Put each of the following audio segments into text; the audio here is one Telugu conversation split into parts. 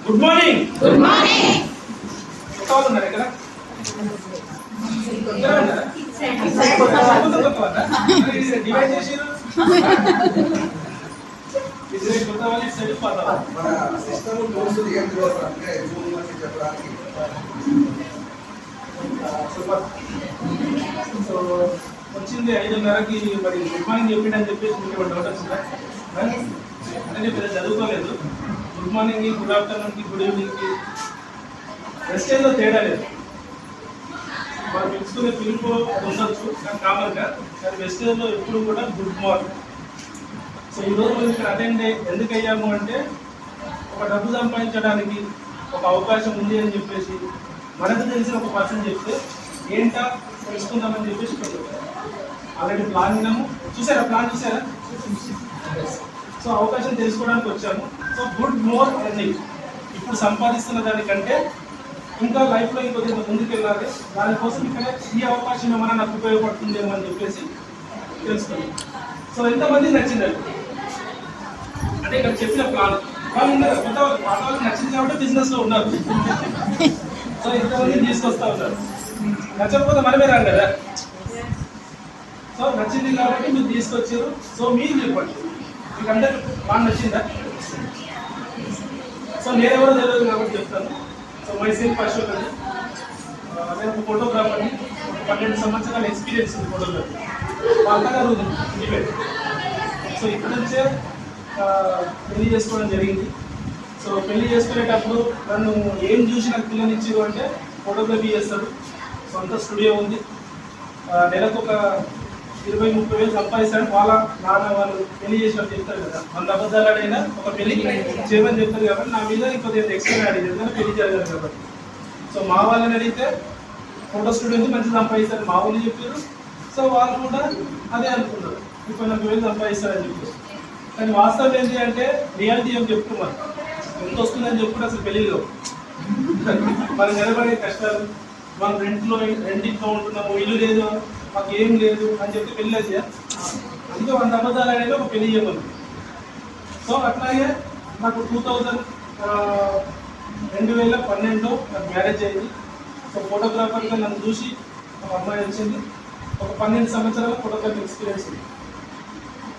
Good morning. Good morning. కొత్త ఉన్నారు ఇక్కడ? డివైడ్ చేసిరు. కొత్త వాళ్ళు సైడ్ పోతావా? మన సిస్టమ్ టూల్స్ ఏం చేస్తారంటే జూమ్ నుంచి చెప్పడానికి సూపర్. సో వచ్చింది 5:30కి. మరి గుడ్ మార్నింగ్ చెప్పిండని చెప్పేసి మీకు డౌట్ వచ్చిందా? అంటే పెద్ద చదువుకోలేదు. గుడ్ మార్నింగ్కి, గుడ్ ఆఫ్టర్నూన్కి, గుడ్ ఈవినింగ్కి వెస్టేజ్లో తేడా లేదు. మనం పిలుచుకునే పిలుపు అది ఉండొచ్చు, కానీ కామన్గా కానీ వెస్టేజ్లో ఎప్పుడు కూడా గుడ్ మార్నింగ్. సో ఈరోజు మనం ఇక్కడ అటెండ్ ఎందుకు అయ్యాము అంటే ఒక డబ్బు సంపాదించడానికి ఒక అవకాశం ఉంది అని చెప్పేసి మనకు తెలిసిన ఒక పర్సన్ చెప్తే ఏంటా తెలుసుకుందామని చెప్పేసి ఆల్రెడీ ప్లాన్ విన్నాము. చూసారా? ప్లాన్ చూసారా? సో అవకాశం తెలుసుకోవడానికి వచ్చాము. So good more earning. ఇప్పుడు సంపాదిస్తున్న దానికంటే ఇంకా లైఫ్లో ఇంకొద్దిగా ముందుకు వెళ్ళాలి. దానికోసం ఇక్కడ ఈ అవకాశం ఏమైనా నాకు ఉపయోగపడుతుందేమో అని చెప్పేసి తెలుసుకున్నాం. సో ఎంతమంది నచ్చిందండి అంటే ఇక్కడ చెప్పిన ప్లాన్ వాళ్ళు ఉన్నారు. కొత్త వాళ్ళకి నచ్చింది కాబట్టి బిజినెస్లో ఉన్నారు. సో ఇంతమంది తీసుకొస్తా ఉన్నారు. నచ్చకపోతే మనమే రాం కదా. సో నచ్చింది కాబట్టి మీరు తీసుకొచ్చారు. సో మీరు చెప్పండి, మీకు అందరు ప్లాన్ నచ్చిందా? సో నేనెవరో తెలియదు కాబట్టి చెప్తాను. సో మైసెల్ఫ్ అశోక్ అని, నేను ఒక ఫోటోగ్రాఫర్ని. 12 సంవత్సరాల ఎక్స్పీరియన్స్ ఉంది ఫోటోగ్రఫీ. మా అత్తగారు ఇండిపెండెంట్. సో ఇక్కడ నుంచే పెళ్లి చేసుకోవడం జరిగింది. సో పెళ్లి చేసుకునేటప్పుడు నన్ను ఏం చూసి నాకు పిల్లనిచ్చారు అంటే ఫోటోగ్రఫీ చేస్తాడు, సొంత స్టూడియో ఉంది, నెలకు ఒక 20-30 వేలు సంపాదిస్తాడు. వాళ్ళ నాన్న వాళ్ళు పెళ్లి చేసినట్టు చెప్తారు కదా, 100 అబద్ధాలైనా ఒక పెళ్లి చేయమని చెప్తారు కాబట్టి నా మీద ఇంకొద్దిగా ఎక్స్ట్రా అడిగింది, ఎందుకంటే పెళ్లి జరగదు కాబట్టి. సో మా వాళ్ళని అడిగితే ఫోటో స్టూడియో మంచి సంపాదిస్తారు మా వాళ్ళు చెప్పారు. సో వాళ్ళు కూడా అదే అనుకున్నారు, 30-40 వేలు సంపాదిస్తారని చెప్పారు. కానీ వాస్తవం ఏంటి అంటే రియాలిటీ ఏం చెప్పుకున్నారు, ఎంత వస్తుందని చెప్పుకుంటే అసలు పెళ్లిలో మనం నిలబడే కష్టాలు, మనం రెండింట్లో ఉంటున్నాము, ఇల్లు లేదు, మాకు ఏం లేదు అని చెప్పి పెళ్ళి అయితే అందుకే 100 అబద్ధాలు అనేది ఒక పెళ్లి చేయమని. సో అట్లాగే నాకు 2012లో నాకు మ్యారేజ్ అయింది. సో ఫోటోగ్రాఫర్గా నన్ను చూసి ఒక అమ్మాయి వచ్చింది. ఒక 12 సంవత్సరాల ఫోటోగ్రఫీ ఎక్స్పీరియన్స్ ఉంది.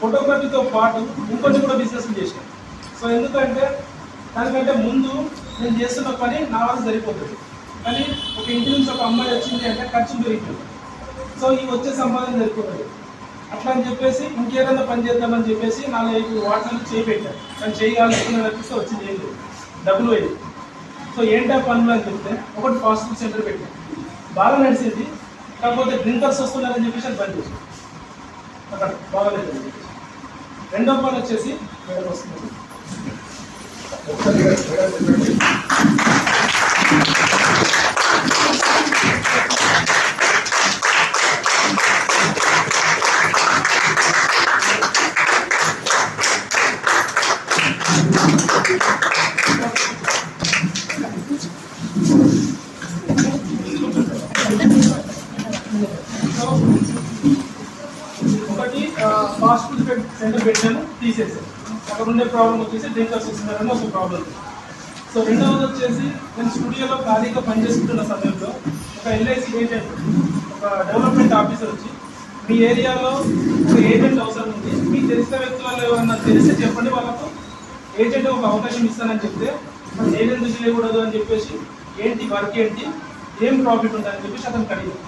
ఫోటోగ్రఫీతో పాటు ఇంకొంచెం కూడా బిజినెస్ చేశాను. సో ఎందుకంటే దానికంటే ముందు నేను చేస్తున్న పని నా వల్ల సరిపోతుంది, కానీ ఒక ఇంటి నుంచి ఒక అమ్మాయి వచ్చింది అంటే ఖర్చు పెరిగిపోతుంది. సో ఈ వచ్చే సంపాదన సరిపోతుంది. అట్లా అని చెప్పేసి ఇంకేదైనా పని చేద్దామని చెప్పేసి 4-5 వాట్సాప్లు చేయి పెట్టాను. కానీ చేయాలనుకున్న వ్యక్తిస్తే వచ్చింది ఏం లేదు, డబ్బులు పోయింది. సో ఏంటా పనులు అని చెప్తే ఒకటి ఫాస్ట్ ఫుడ్ సెంటర్ పెట్టాను, బాగా నడిచింది. కాకపోతే డ్రింకర్స్ వస్తున్నారని చెప్పేసి అది బంద్ చేసాను, అక్కడ బాగాలేదు. రెండో పని వచ్చేసి మేడం వస్తుంది. ఒకటి ఫాస్ట్ ఫుడ్ సెంటర్ పెట్టాను, తీసేసాను. అక్కడ ఉండే ప్రాబ్లం వచ్చేసి డ్రింకర్స్ వస్తున్నారని ఒక ప్రాబ్లం. సో రెండవది వచ్చేసి నేను స్టూడియోలో ఖాళీగా పనిచేస్తున్న సమయంలో ఒక ఎల్ఐసి ఏజెంట్, ఒక డెవలప్మెంట్ ఆఫీసర్ వచ్చి మీ ఏరియాలో ఒక ఏజెంట్ అవసరం ఉంది, మీకు తెలిసిన వ్యక్తులలో ఎవరన్నా తెలిస్తే చెప్పండి, వాళ్ళకు ఏజెంట్ ఒక అవకాశం ఇస్తానని చెప్తే నేను ఎందుకు చేయకూడదు అని చెప్పేసి ఏంటి వర్క్ ఏంటి, ఏం ప్రాఫిట్ ఉంటుందని చెప్పేసి అతను అడిగింది.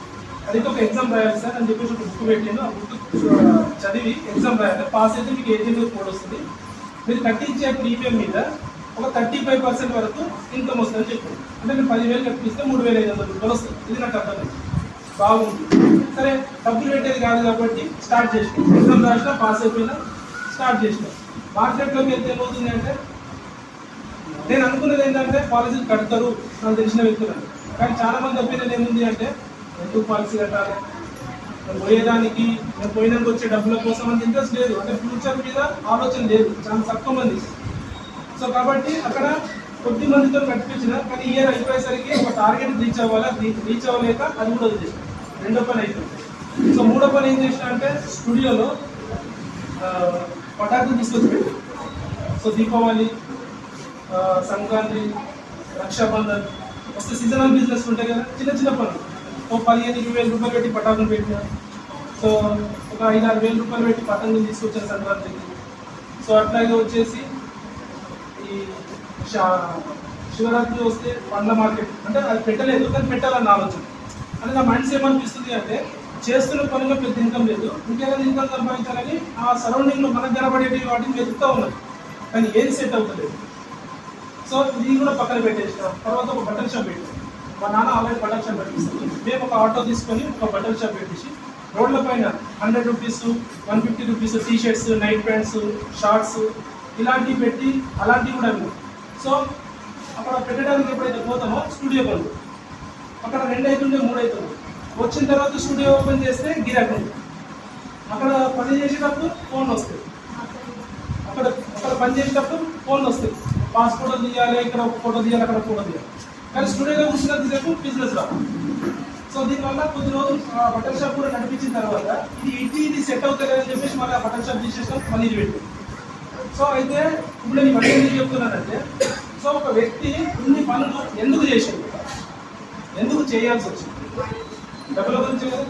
అడిగితే ఒక ఎగ్జామ్ రాయాలి సార్ అని చెప్పేసి ఒక బుక్ పెట్టాను. ఆ బుక్ చదివి ఎగ్జామ్ రాయాలి, పాస్ అయితే మీకు ఏజెంట్ కోడ్ వస్తుంది, మీరు కట్టించే ప్రీమియం మీద ఒక 35% వరకు ఇన్కమ్ వస్తుందని చెప్పాను. అంటే నేను 10,000 కట్టిస్తే 3,500 రూపాయలు వస్తుంది. ఇది నాకు అర్థం బాగుంది. సరే డబ్బులు పెట్టేది కాదు కాబట్టి స్టార్ట్ చేసినాం. ఎగ్జామ్ రాసినా పాస్ అయిపోయినా స్టార్ట్ చేసినాం. మార్కెట్లోకి వెళ్తే ఏమవుతుంది అంటే నేను అనుకున్నది ఏంటంటే పాలసీలు కడతారు నాకు తెలిసిన వ్యక్తులను, కానీ చాలా మంది ఒపీనియన్ ఏముంది అంటే ఎందుకు పాలసీ కట్టాలి, పోయేదానికి నేను పోయినాక వచ్చే డబ్బుల కోసం అంత ఇంట్రెస్ట్ లేదు, అంటే ఫ్యూచర్ మీద ఆలోచన లేదు చాలా తక్కువ మంది. సో కాబట్టి అక్కడ కొద్ది మందితో కట్టించిన, కానీ ఇయర్ అయిపోయేసరికి ఒక టార్గెట్ రీచ్ అవ్వలేక అది కూడా వదిలేసాను. రెండో పని అయిపోయింది. సో మూడో పని ఏం చేసిన అంటే స్టూడియోలో పటాకులు తీసుకొచ్చి పెట్టి, సో దీపావళి, సంక్రాంతి, రక్షాబంధన్ వస్తే సీజనల్ బిజినెస్ ఉంటాయి కదా, చిన్న చిన్న పనులు ఒక 15,000-20,000 రూపాయలు పెట్టి పటాకులు పెట్టిన, సో ఒక 5,000-6,000 రూపాయలు పెట్టి పతంగులు తీసుకొచ్చిన సంక్రాంతికి. సో అట్లాగే వచ్చేసి ఈ శివరాత్రి వస్తే పండ్ల మార్కెట్, అంటే అది పెట్టలేదు కానీ పెట్టాలన్న ఆలోచన. అంటే నా మైండ్స్ ఏమనిపిస్తుంది అంటే చేస్తున్న పనిలో పెద్ద ఇన్కమ్ లేదు, ఇంకేదైనా ఇన్కమ్ సంపాదించాలని ఆ సరౌండింగ్లో మనకు కనబడేటి వాటిని వెతుకుతూ ఉన్నది, కానీ ఏది సెట్ అవుతలేదు. సో ఇది కూడా పక్కన పెట్టేసిన తర్వాత ఒక బట్టల షాప్ పెట్టాం. మా నాన్న ఆల్రెడీ బట్టల షాప్ పెట్టిస్తాం. మేము ఒక ఆటో తీసుకొని ఒక బట్టల షాప్ పెట్టేసి రోడ్ల పైన 100 rupees 150 rupees T shirts, night pants, shorts ఇలాంటివి పెట్టి అలాంటివి కూడా మేము. సో అక్కడ పెట్టడానికి ఎప్పుడైతే పోతామో స్టూడియో పనులు అక్కడ 2 అవుతుండే 3 అవుతుంది. వచ్చిన తర్వాత స్టూడియో ఓపెన్ చేస్తే గిరాకీ ఉంటుంది. అక్కడ పని చేసేటప్పుడు ఫోన్లు వస్తాయి, అక్కడ పని చేసేటప్పుడు ఫోన్లు వస్తాయి, పాస్పోర్ట్ తీయాలి, ఇక్కడ ఒక ఫోటో తీయాలి, అక్కడ ఫోటో తీయాలి, కానీ స్టూడియోలో కూర్చున్నంతసేపు బిజినెస్ రాదు. సో దీనివల్ల కొద్ది రోజులు బట్టల షాప్ కూడా నడిపించిన తర్వాత ఇది సెట్ అవుతుందని చెప్పేసి మళ్ళీ ఆ బట్టల షాప్ తీసేసాం, మళ్ళీ ఇది పెట్టాం. సో అయితే ఇప్పుడు నేను ఇవన్నీ ఎందుకు చెప్తున్నానంటే, సో ఒక వ్యక్తి ఇన్ని పనులు ఎందుకు చేసాడు, ఎందుకు చేయాల్సి వచ్చింది, డబ్బుల గురించి కదా.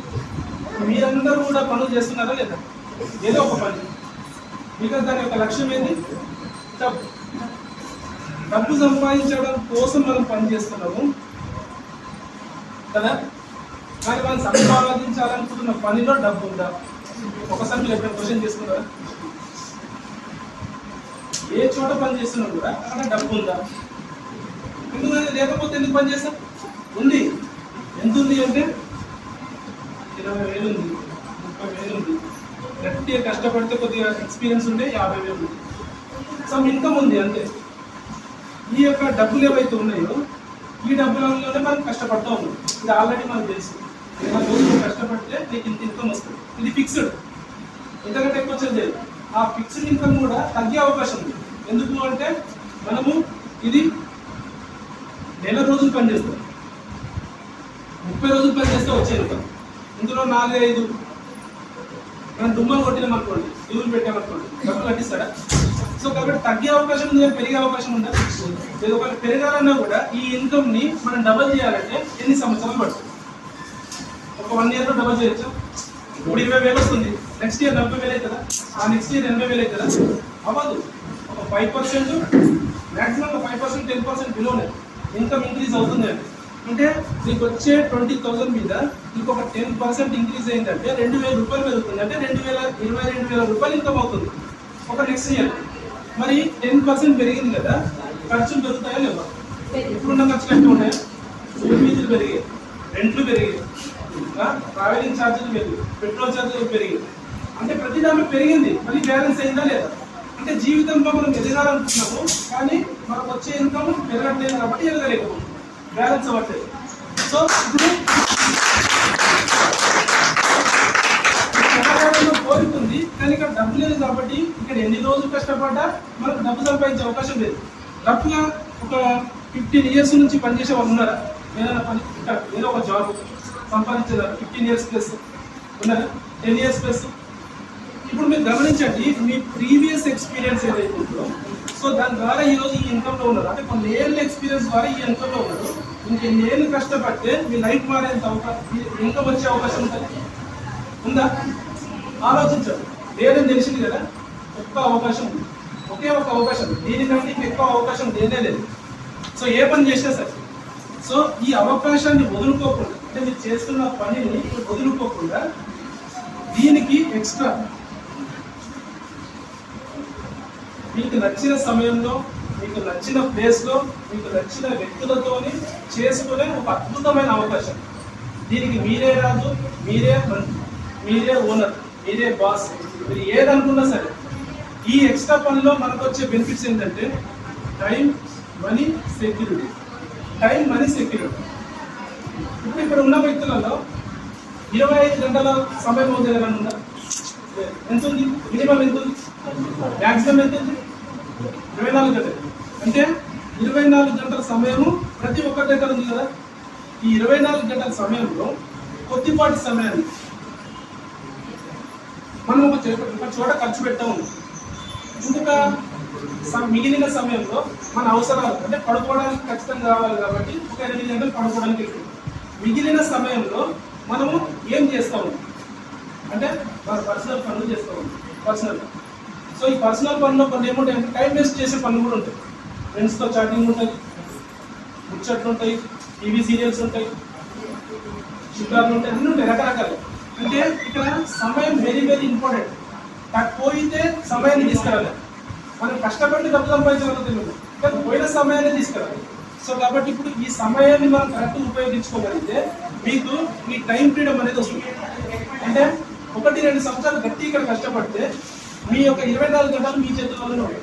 మీరందరూ కూడా పనులు చేస్తున్నారా లేదా, ఏదో ఒక పని, బికాజ్ దాని యొక్క లక్ష్యం ఏంటి, డబ్బు సంపాదించడం కోసం మనం పని చేస్తున్నాము కదా. కానీ మనం సంపాదించాలనుకుంటున్న పనిలో డబ్బు ఉందా, ఒకసారి మీరు ఎక్కడ క్వశ్చన్ చేసుకున్నారా? ఏ చోట పని చేస్తున్నా కూడా అక్కడ డబ్బు ఉందా? ఎందుకంటే లేకపోతే ఎందుకు పని చేస్తాం? ఉంది. ఎంత ఉంది అంటే 20,000 ఉంది, 30,000 ఉంది, గట్టిగా కష్టపడితే కొద్దిగా ఎక్స్పీరియన్స్ ఉంటే 50,000 ఉంది, సమ్ ఇన్కమ్ ఉంది అంతే. ఈ యొక్క డబ్బులు ఏవైతే ఉన్నాయో ఈ డబ్బులలోనే మనం కష్టపడుతూ ఉన్నాం. ఇది ఆల్రెడీ మనకు తెలుసు. రోజు కష్టపడితే నీకు ఇంత ఇన్కమ్ వస్తుంది, ఇది ఫిక్స్డ్, ఎంతకంటే ఎక్కువ వచ్చేది లేదు. ఆ ఫిక్స్డ్ ఇన్కమ్ కూడా తగ్గే అవకాశం ఉంది. ఎందుకు అంటే మనము ఇది నెల రోజులు పనిచేస్తాం, 30 రోజులు పనిచేస్తే వచ్చే ఇన్కమ్. ఇందులో 4-5 మనం దుమ్మలు కొట్టినామనుకోండి, డ్యూలు పెట్టామనుకోండి, డబ్బులు కట్టిస్తాడా? సో కాబట్టి తగ్గే అవకాశం ఉంది, పెరిగే అవకాశం ఉందా? లేదు. ఒకవేళ పెరగాలన్నా కూడా ఈ ఇన్కమ్ని మనం డబల్ చేయాలంటే ఎన్ని సంవత్సరాలు పడుతుంది? ఒక 1 ఇయర్లో డబల్ చేయొచ్చు. ఇప్పుడు 20,000 వస్తుంది, నెక్స్ట్ ఇయర్ 40,000 అవుతుందా? ఆ నెక్స్ట్ ఇయర్ 80,000 అవుతుందా? అవ్వదు. ఒక 5%, మ్యాక్సిమం ఒక 5%, 10% బిలోనే ఇన్కమ్ ఇంక్రీజ్ అవుతుంది. అంటే మీకు వచ్చే 20,000 మీద ఇంకొక 10% ఇంక్రీజ్ అయిందంటే 2,000 రూపాయలు పెరుగుతుంది. అంటే 22,000 రూపాయలు ఇన్కమ్ అవుతుంది ఒక నెక్స్ట్ ఇయర్. మరి 10% పెరిగింది కదా, ఖర్చులు పెరుగుతాయా లేవా? ఇప్పుడున్న ఖర్చులు ఎట్లా ఉన్నాయా? ఫీజులు పెరిగాయి, రెంట్లు పెరిగాయి, ట్రావెలింగ్ ఛార్జీలు పెరిగాయి, పెట్రోల్ ఛార్జీలు పెరిగాయి. అంటే ప్రతి దాంట్లో పెరిగింది. మళ్ళీ బ్యాలెన్స్ అయిందా లేదా? అంటే జీవితంలో మనం ఎదగాలనుకుంటున్నాము, కానీ మనకు వచ్చే ఇన్కమ్ పెరగట్లేదు కాబట్టి ఎదగలేకపోతుంది, బ్యాలెన్స్ అవ్వట్లేదు. సో ఇప్పుడు కోరుతుంది, కానీ ఇక్కడ డబ్బు లేదు కాబట్టి ఇక్కడ ఎన్ని రోజులు కష్టపడ్డా మనకు డబ్బు సంపాదించే అవకాశం లేదు. రఫ్గా ఒక 15 ఇయర్స్ నుంచి పనిచేసే వాళ్ళు ఉన్నారా? ఏదైనా పని ఇక్కడ ఏదో ఒక జాబ్ సంపాదించేదారు 15 ఇయర్స్ ప్లస్ ఉన్నారా? 10 ఇయర్స్ ప్లస్. ఇప్పుడు మీరు గమనించండి, మీ ప్రీవియస్ ఎక్స్పీరియన్స్ ఏదైతే ఉందో, సో దాని ద్వారా ఈరోజు ఈ ఇన్కమ్లో ఉన్నారు. అంటే కొన్ని ఏళ్ళ ఎక్స్పీరియన్స్ ద్వారా ఈ ఇన్కమ్లో ఉన్నారు. ఇంకెన్ని ఏళ్ళు కష్టపడితే మీ లైఫ్ మారేంత ఇన్కమ్ వచ్చే అవకాశం ఉంటుంది, ఉందా? ఆలోచించండి. లేదని తెలిసింది కదా, ఒక్క అవకాశం ఉంది, ఒకే ఒక అవకాశం. దీనికంటే ఎక్కువ అవకాశం లేనే లేదు. సో ఏ పని చేసినా సరే, సో ఈ అవకాశాన్ని వదులుకోకుండా, అంటే మీరు చేస్తున్న పనిని వదులుకోకుండా దీనికి ఎక్స్ట్రా మీకు నచ్చిన సమయంలో, మీకు నచ్చిన ప్లేస్లో, మీకు నచ్చిన వ్యక్తులతోని చేసుకునే ఒక అద్భుతమైన అవకాశం. దీనికి మీరే రాజు, మీరే ఓనర్, మీరే బాస్. మీరు ఏదనుకున్నా సరే ఈ ఎక్స్ట్రా పనిలో మనకు వచ్చే బెనిఫిట్స్ ఏంటంటే time money security. Time money security. ఇప్పుడు ఇక్కడ ఉన్న వ్యక్తులలో 25 గంటల సమయం ఉంది కదా ఉందా? ఎంత ఉంది? మినిమం ఎంత ఉంది? మ్యాక్సిమం ఎంత ఉంది? 24 గంటలు. అంటే 24 గంటల సమయము ప్రతి ఒక్కరి దగ్గర ఉంది కదా. ఈ 24 గంటల సమయంలో కొద్దిపాటి సమయాన్ని మనం ఒక చోట ఖర్చు పెట్టాము. ఇంకా మిగిలిన సమయంలో మన అవసరాలు అంటే పడుకోవడానికి ఖచ్చితంగా కావాలి కాబట్టి ఒక 8 గంటలు పడుకోవడానికి ఎక్కువ. మిగిలిన సమయంలో మనము ఏం చేస్తాము అంటే మన పర్సనల్ పనులు చేస్తాము. పర్సనల్. సో ఈ పర్సనల్ పనుల్లో కొన్ని ఏముంటాయి అంటే టైం వేస్ట్ చేసే పనులు కూడా ఉంటాయి. ఫ్రెండ్స్తో చాటింగ్ ఉంటుంది, ముచ్చట్లు ఉంటాయి, టీవీ సీరియల్స్ ఉంటాయి, షికార్లు ఉంటాయి, అన్నీ ఉంటాయి రకరకాలు. అంటే ఇక్కడ సమయం వెరీ వెరీ ఇంపార్టెంట్. పోయితే సమయాన్ని తీసుకురాలి. మనం కష్టపడి డబ్బు సంపాదించగలుగుతున్నాం కానీ పోయిన సమయాన్ని తీసుకురాలి. సో కాబట్టి ఇప్పుడు ఈ సమయాన్ని మనం కరెక్ట్ ఉపయోగించుకోగలిగితే మీకు మీ టైం ఫ్రీడమ్ అనేది వస్తుంది. అంటే 1-2 సంవత్సరాలు గట్టి ఇక్కడ కష్టపడితే మీ యొక్క 24 గంటలు మీ చేతుల్లోనే ఉంటాయి.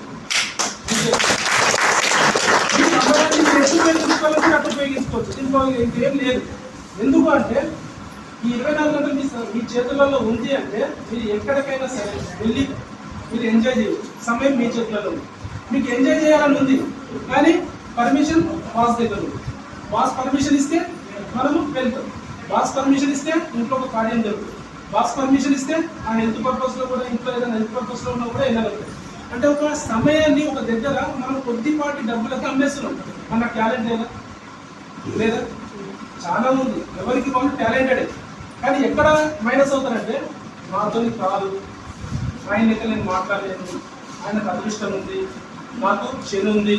ఈ సమయాన్ని మీరు ఎటు ఉపయోగించుకోవాలని అటు ఉపయోగించుకోవచ్చు. దీంట్లో ఇంకేం లేదు. ఎందుకు అంటే ఈ 24 గంటలు మీ చేతులలో ఉంది అంటే మీరు ఎక్కడికైనా సరే వెళ్ళి మీరు ఎంజాయ్ చేయవచ్చు. సమయం మీ చేతులలో ఉంది. మీకు ఎంజాయ్ చేయాలని ఉంది కానీ పర్మిషన్ బాస్ దగ్గర ఉంది. బాస్ పర్మిషన్ ఇస్తే మనము వెళ్తాం. బాస్ పర్మిషన్ ఇస్తే ఇంట్లో ఒక కార్యం జరుగుతుంది. బాస్ పర్మిషన్ ఇస్తే ఆ హెల్త్ పర్పస్లో కూడా ఇంట్లో ఏదైనా హెల్త్ పర్పస్లో ఉన్నా కూడా వెళ్ళగలుగుతాం. అంటే ఒక సమయాన్ని ఒక దగ్గర మనం కొద్దిపాటి డబ్బులకు అమ్మేస్తున్నాం. మన టాలెంట్ లేదా చాలా ఉంది. ఎవరికి వాళ్ళు టాలెంటెడే కానీ ఎక్కడ మైనస్ అవుతారంటే మాతో కాదు, ఆయన లెక్క నేను మాట్లాడలేను, ఆయనకు అదృష్టం ఉంది, మాకు శని ఉంది,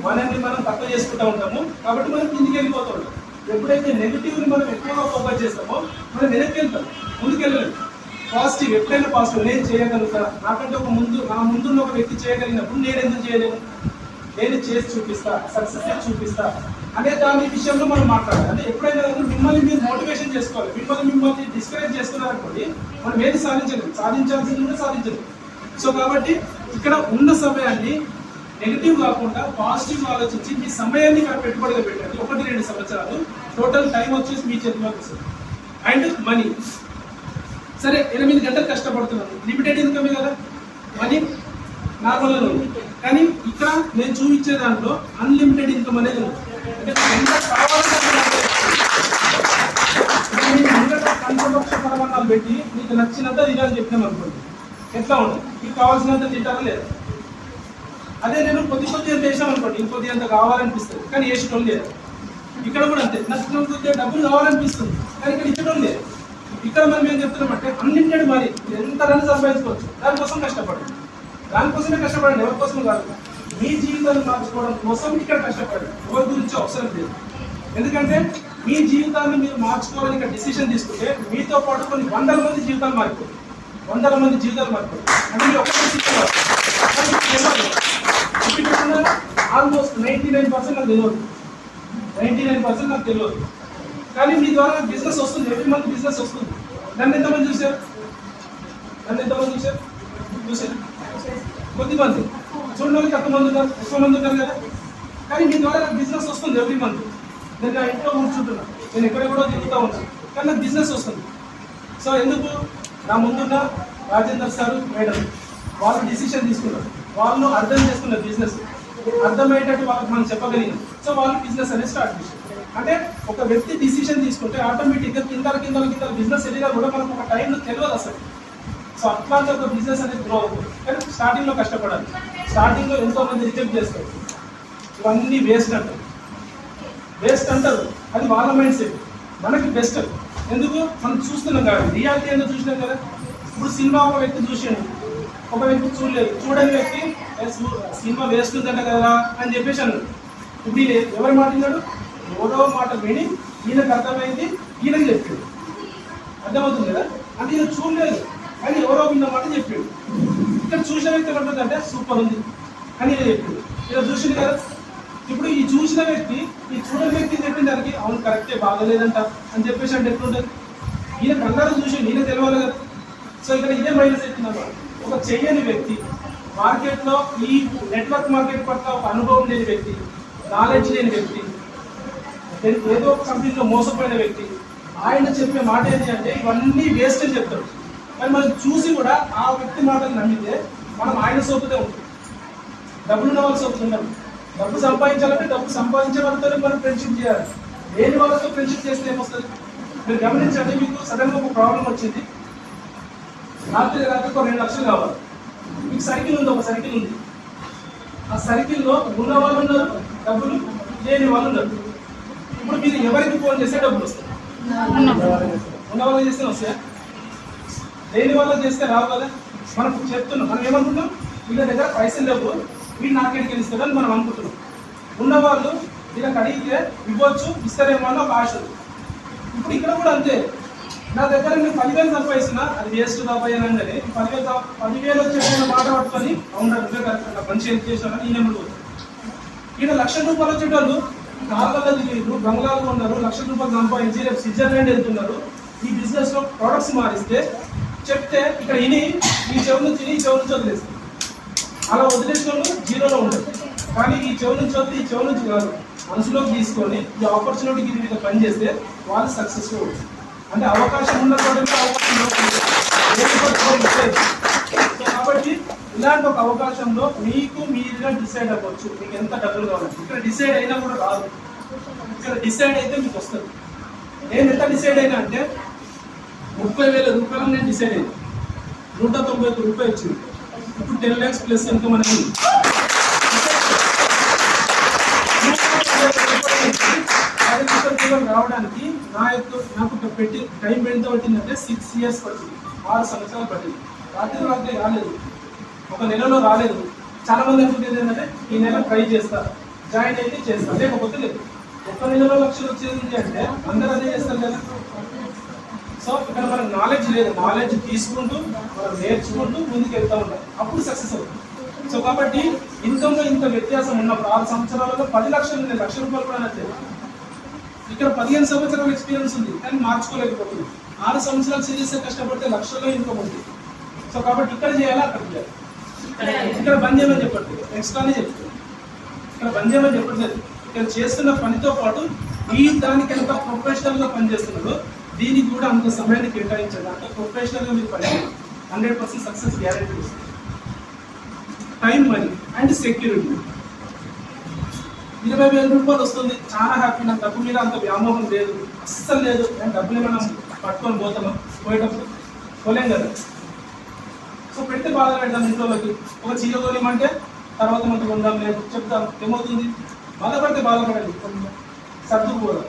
మనల్ని మనం తక్కువ చేసుకుంటూ ఉంటాము కాబట్టి మనం కిందికి వెళ్ళిపోతూ ఉంటాం. ఎప్పుడైతే నెగిటివ్ని మనం ఎక్కువగా ఫోకస్ చేస్తామో మనం వెనక్కి వెళ్తాం, ముందుకు వెళ్ళలేము. పాజిటివ్ ఎప్పుడైనా పాజిటివ్ నేను చేయగలుగుతా, నాకంటే నా ముందున్న ఒక వ్యక్తి చేయగలిగినప్పుడు నేను ఎందుకు చేయలేను, నేను చేసి చూపిస్తా, సక్సెస్ చూపిస్తా అనే దాని విషయంలో మనం మాట్లాడాలి. అంటే ఎప్పుడైనా మిమ్మల్ని మీరు మోటివేషన్ చేసుకోవాలి. మిమ్మల్ని డిస్కరేజ్ చేస్తున్నారనుకోండి మనం ఏది సాధించాల్సింది కూడా సాధించలేదు. సో కాబట్టి ఇక్కడ ఉన్న సమయాన్ని నెగిటివ్ కాకుండా పాజిటివ్ ఆలోచించి మీ సమయాన్ని ఇక్కడ పెట్టుబడిగా పెట్టండి. 1-2 సంవత్సరాలు టోటల్ టైం వచ్చేసి మీ చేతిలోకి వస్తుంది. అండ్ మనీ సరే 8 గంటలు కష్టపడుతున్నాను, లిమిటెడ్ ఇన్కమ్ కదా, మనీ నార్మల్గా ఉంది. కానీ ఇక్కడ నేను చూపించే దాంట్లో అన్లిమిటెడ్ ఇన్కమ్ అనేది ఉంది. అంటే ఎంత కావాలంటే పంచపక్ష పరమాణాలు పెట్టి నీకు నచ్చినంత తినాలని చెప్పినాం అనుకోండి ఎట్లా ఉంటుంది, మీకు కావాల్సినంత తింటారా లేదా? అదే నేను కొద్దిగా చేసాం అనుకోండి ఇంకొద్ది అంత కావాలనిపిస్తుంది కానీ వేసుకోవడం లేదు. ఇక్కడ కూడా అంతే, నాకు కొద్దిగా డబ్బులు కావాలనిపిస్తుంది కానీ ఇక్కడ ఇచ్చడం లేదు. ఇక్కడ మనం ఏం చెప్తున్నామంటే అన్లిమిటెడ్ మనీ ఎంత రన్ సంపాదించుకోవచ్చు, దానికోసం కష్టపడండి. దానికోసమే కష్టపడండి, ఎవరి కోసం కాదు. మీ జీవితాన్ని మార్చుకోవడం కోసం ఇక్కడ కష్టపడండి, ఎవరి గురించి అవసరం లేదు. ఎందుకంటే మీ జీవితాన్ని మీరు మార్చుకోవాలని ఇక్కడ డిసిషన్ తీసుకుంటే మీతో పాటు కొన్ని 100 మంది జీవితాలు మారిపోతాయి. 100 మంది జీవితాలు మారిపోతాయి. అంటే మీరు ఒక్కటే ఆల్మోస్ట్ 99% నాకు తెలియదు, 99% నాకు తెలియదు. కానీ మీ ద్వారా బిజినెస్ వస్తుంది, ఎవ్రీ మంత్ బిజినెస్ వస్తుంది. నన్ను ఎంతమంది చూశారు? చూశారు కొద్దిమంది. చూడడానికి తక్కువ మంది ఉన్నారు, ఎక్కువ మంది ఉంటారు కదా. కానీ మీ ద్వారా నాకు బిజినెస్ వస్తుంది ఎవ్రీ మంత్. నేను నా ఇంట్లో కూర్చుంటున్నాను, నేను ఎక్కడెక్కడో తిరుగుతూ ఉంటాను కానీ నాకు బిజినెస్ వస్తుంది. సో ఎందుకు? నా ముందున్న రాజేందర్ సార్ మేడం వాళ్ళు డిసిషన్ తీసుకున్నారు, వాళ్ళు అర్థం చేసుకున్నారు, బిజినెస్ అర్థమయ్యేటట్టు వాళ్ళకి మనం చెప్పగలిగినాం. సో వాళ్ళు బిజినెస్ అనేది స్టార్ట్ చేశారు. అంటే ఒక వ్యక్తి డిసిషన్ తీసుకుంటే ఆటోమేటిక్గా కింద బిజినెస్ వెళ్ళినా కూడా మనకు ఒక టైంలో తెలియదు అసలు. సో అట్లాంటి ఒక బిజినెస్ అనేది గ్రో అవుతుంది. కానీ స్టార్టింగ్లో కష్టపడాలి. స్టార్టింగ్లో ఎంతోమంది రిజెక్ట్ చేస్తారు, ఇవన్నీ వేస్ట్ అంటారు. అది వాళ్ళ మైండ్ సెట్. మనకి బెస్ట్ ఎందుకు మనం చూస్తున్నాం కదా, రియాలిటీ ఎందుకు చూసినాం కదా. ఇప్పుడు సినిమా ఒక వ్యక్తి చూసాడు, ఒక వ్యక్తి చూడలేదు, చూడని వ్యక్తి సినిమా వేస్ట్ ఉందంట కదా అని చెప్పేసి అన్నాడు. ఇప్పుడు ఎవరి మాట విన్నాడు? ఎవరో మాట విని ఈయనకు అర్థమైంది, ఈయనకి చెప్పాడు. అర్థమవుతుంది కదా. అంటే ఈయన చూడలేదు కానీ ఎవరో విన్న మాట చెప్పాడు. ఇక్కడ చూసిన వ్యక్తి ఏమంటుందంటే సూపర్ ఉంది అని చెప్పాడు. ఇలా చూసింది కదా. ఇప్పుడు ఈ చూసిన వ్యక్తి ఈ చూడని వ్యక్తి చెప్పిన దానికి అవును కరెక్టే బాగలేదంట అని చెప్పేసి అంటే ఎట్లుంటుంది? ఈయన కళ్ళారు చూసి ఈయన తెలవాలి కదా. సో ఇక్కడ ఇదే మైనస్ అవుతుందన్నమాట. ఒక చెయ్యని వ్యక్తి, మార్కెట్లో ఈ నెట్వర్క్ మార్కెట్ పట్ల ఒక అనుభవం లేని వ్యక్తి నాలెడ్జ్ లేని వ్యక్తి, ఏదో ఒక కంపెనీలో మోసపోయిన వ్యక్తి, ఆయన చెప్పే మాట ఏంటి అంటే ఇవన్నీ వేస్ట్ అని చెప్తాడు. మరి మనం చూసి కూడా ఆ వ్యక్తి మాటలు నమ్మితే మనం ఆయన సోపుతే ఉంటుంది. డబ్బులు ఉన్న వాళ్ళు సోపుతూ ఉంటాం. డబ్బు సంపాదించాలంటే డబ్బు సంపాదించే వాళ్ళతో మనం ఫ్రెండ్షిప్ చేయాలి. లేని వాళ్ళతో ఫ్రెండ్షిప్ చేస్తే ఏమొస్తుంది? మీరు గమనించండి, మీకు సడన్గా ఒక ప్రాబ్లం వచ్చింది, రాత్రి ఒక 2 లక్షలు కావాలి. మీకు సర్కిల్ ఉంది, ఒక సర్కిల్ ఉంది. ఆ సర్కిల్లో ఉన్న వాళ్ళు ఉన్నారు, డబ్బులు లేని వాళ్ళు ఉన్నారు. ఇప్పుడు మీరు ఎవరికి ఫోన్ చేస్తే డబ్బులు వస్తాయి? ఉన్న వాళ్ళకి చేస్తే వస్తాయా? లేని వాళ్ళకి చేస్తే రావు కదా. మనం చెప్తున్నాం, మనం ఏమనుకుంటాం, వీళ్ళ దగ్గర పైసలు లేవు, వీళ్ళు నాకెడికి ఇస్తారని మనం అనుకుంటున్నాం. ఉన్నవాళ్ళు వీళ్ళకి అడిగితే ఇవ్వచ్చు, ఇస్తారేమో అని ఒక ఆశ. ఇప్పుడు ఇక్కడ కూడా అంతే, నా దగ్గర నేను 10,000 సంపాదిస్తున్నా, అది వేస్ట్ కాపాయనంగానే 10,000 వచ్చే మాట పట్టుకొని అవునా నువ్వే కరెక్ట్ మంచి హెల్ప్ చేశానని ఈయన పోతుంది. ఈయన ₹1,00,000 వచ్చేటోళ్ళు కార్లలో తిరిగి బంగ్లాలు ఉన్నారు, ₹1,00,000 సంపాదించి రేపు స్విట్జర్లాండ్ వెళ్తున్నారు. ఈ బిజినెస్ లో ప్రొడక్ట్స్ మారిస్తే చెప్తే ఇక్కడ ఇని ఈ చెవు నుంచి ఈ చెవు నుంచి వదిలేస్తారు. అలా వదిలేసిన వాళ్ళు జీరోలో ఉంటారు. కానీ ఈ చెవు నుంచి వద్దు, ఈ చెవు నుంచి కాదు, మనసులోకి తీసుకొని ఈ ఆపర్చునిటీకి ఇది మీద పనిచేస్తే వాళ్ళు సక్సెస్ఫుల్ అవుతుంది. అంటే అవకాశం ఉన్న కాబట్టి ఇలాంటి ఒక అవకాశంలో మీకు మీరుగా డిసైడ్ అవ్వచ్చు, మీకు ఎంత డబ్బులు కావాలి. ఇక్కడ డిసైడ్ అయినా కూడా రాదు, ఇక్కడ డిసైడ్ అయితే మీకు వస్తుంది. నేను ఎంత డిసైడ్ అయినా అంటే ₹30,000 నేను డిసైడ్ అయ్యాను. ₹191 వచ్చింది. ఇప్పుడు 10 lakhs ప్లస్ ఇన్కమ్ అనేది రావడానికి నాకు పెట్టి టైం ఎంత పట్టిందంటే 6 years పట్టింది, 6 సంవత్సరాలు పట్టింది. రాత్రి రాలేదు, ఒక నెలలో రాలేదు. చాలా మంది అనుకుంటుంది ఏంటంటే ఈ నెల ట్రై చేస్తా, జాయిన్ అయితే చేస్తా, లేకపోతే లేదు. ఒక్క నెలలో లక్షలు వచ్చేది అంటే అందరూ అదే చేస్తారు కదా. సో ఇక్కడ మనకు నాలెడ్జ్ లేదు, నాలెడ్జ్ తీసుకుంటూ మనం నేర్చుకుంటూ ముందుకు వెళ్తూ ఉంటాం, అప్పుడు సక్సెస్ అవుతుంది. సో కాబట్టి ఇన్కమ్లో ఇంత వ్యత్యాసం ఉన్నప్పుడు 6 సంవత్సరాలలో 10 లక్షలు ఉంది, ₹1,00,000 కూడా నచ్చలేదు. ఇక్కడ 15 సంవత్సరాల ఎక్స్పీరియన్స్ ఉంది కానీ మార్చుకోలేకపోతుంది. 6 సంవత్సరాలు సీరియస్గా కష్టపడితే లక్షల్లో ఇన్కమ్ ఉంది. సో కాబట్టి ఇక్కడ చేయాలా, అక్కడ చేయాలి. ఇక్కడ బంద్ చేయమని చెప్పండి, ఎక్స్ట్రానే చెప్తుంది. ఇక్కడ బంద్ చేయమని చెప్పట్లేదు. ఇక్కడ చేస్తున్న పనితో పాటు ఈ దానికి ఎంత ప్రొఫెషనల్గా పనిచేస్తున్నారో దీనికి కూడా అంత సమయాన్ని కేటాయించండి. అంత ప్రొఫెషనల్గా మీరు పనిచేయండి, 100% సక్సెస్ గ్యారెంటీ వస్తుంది. Time, money and security. ₹20,000 వస్తుంది, చాలా హ్యాపీ. నాకు డబ్బు మీద అంత వ్యామోహం లేదు, అస్సలు లేదు. నేను డబ్బులు మనం పట్టుకొని పోతామా, పోయేటప్పుడు పోలేం కదా. సో పెడితే బాధ పెడతాం ఇంట్లోకి. ఒక చీర కొనిమంటే తర్వాత మనకు కొందాం లేదు చెప్తాం, ఏమవుతుంది? బాధపడితే బాధపడండి, సర్దుకుపోదాం.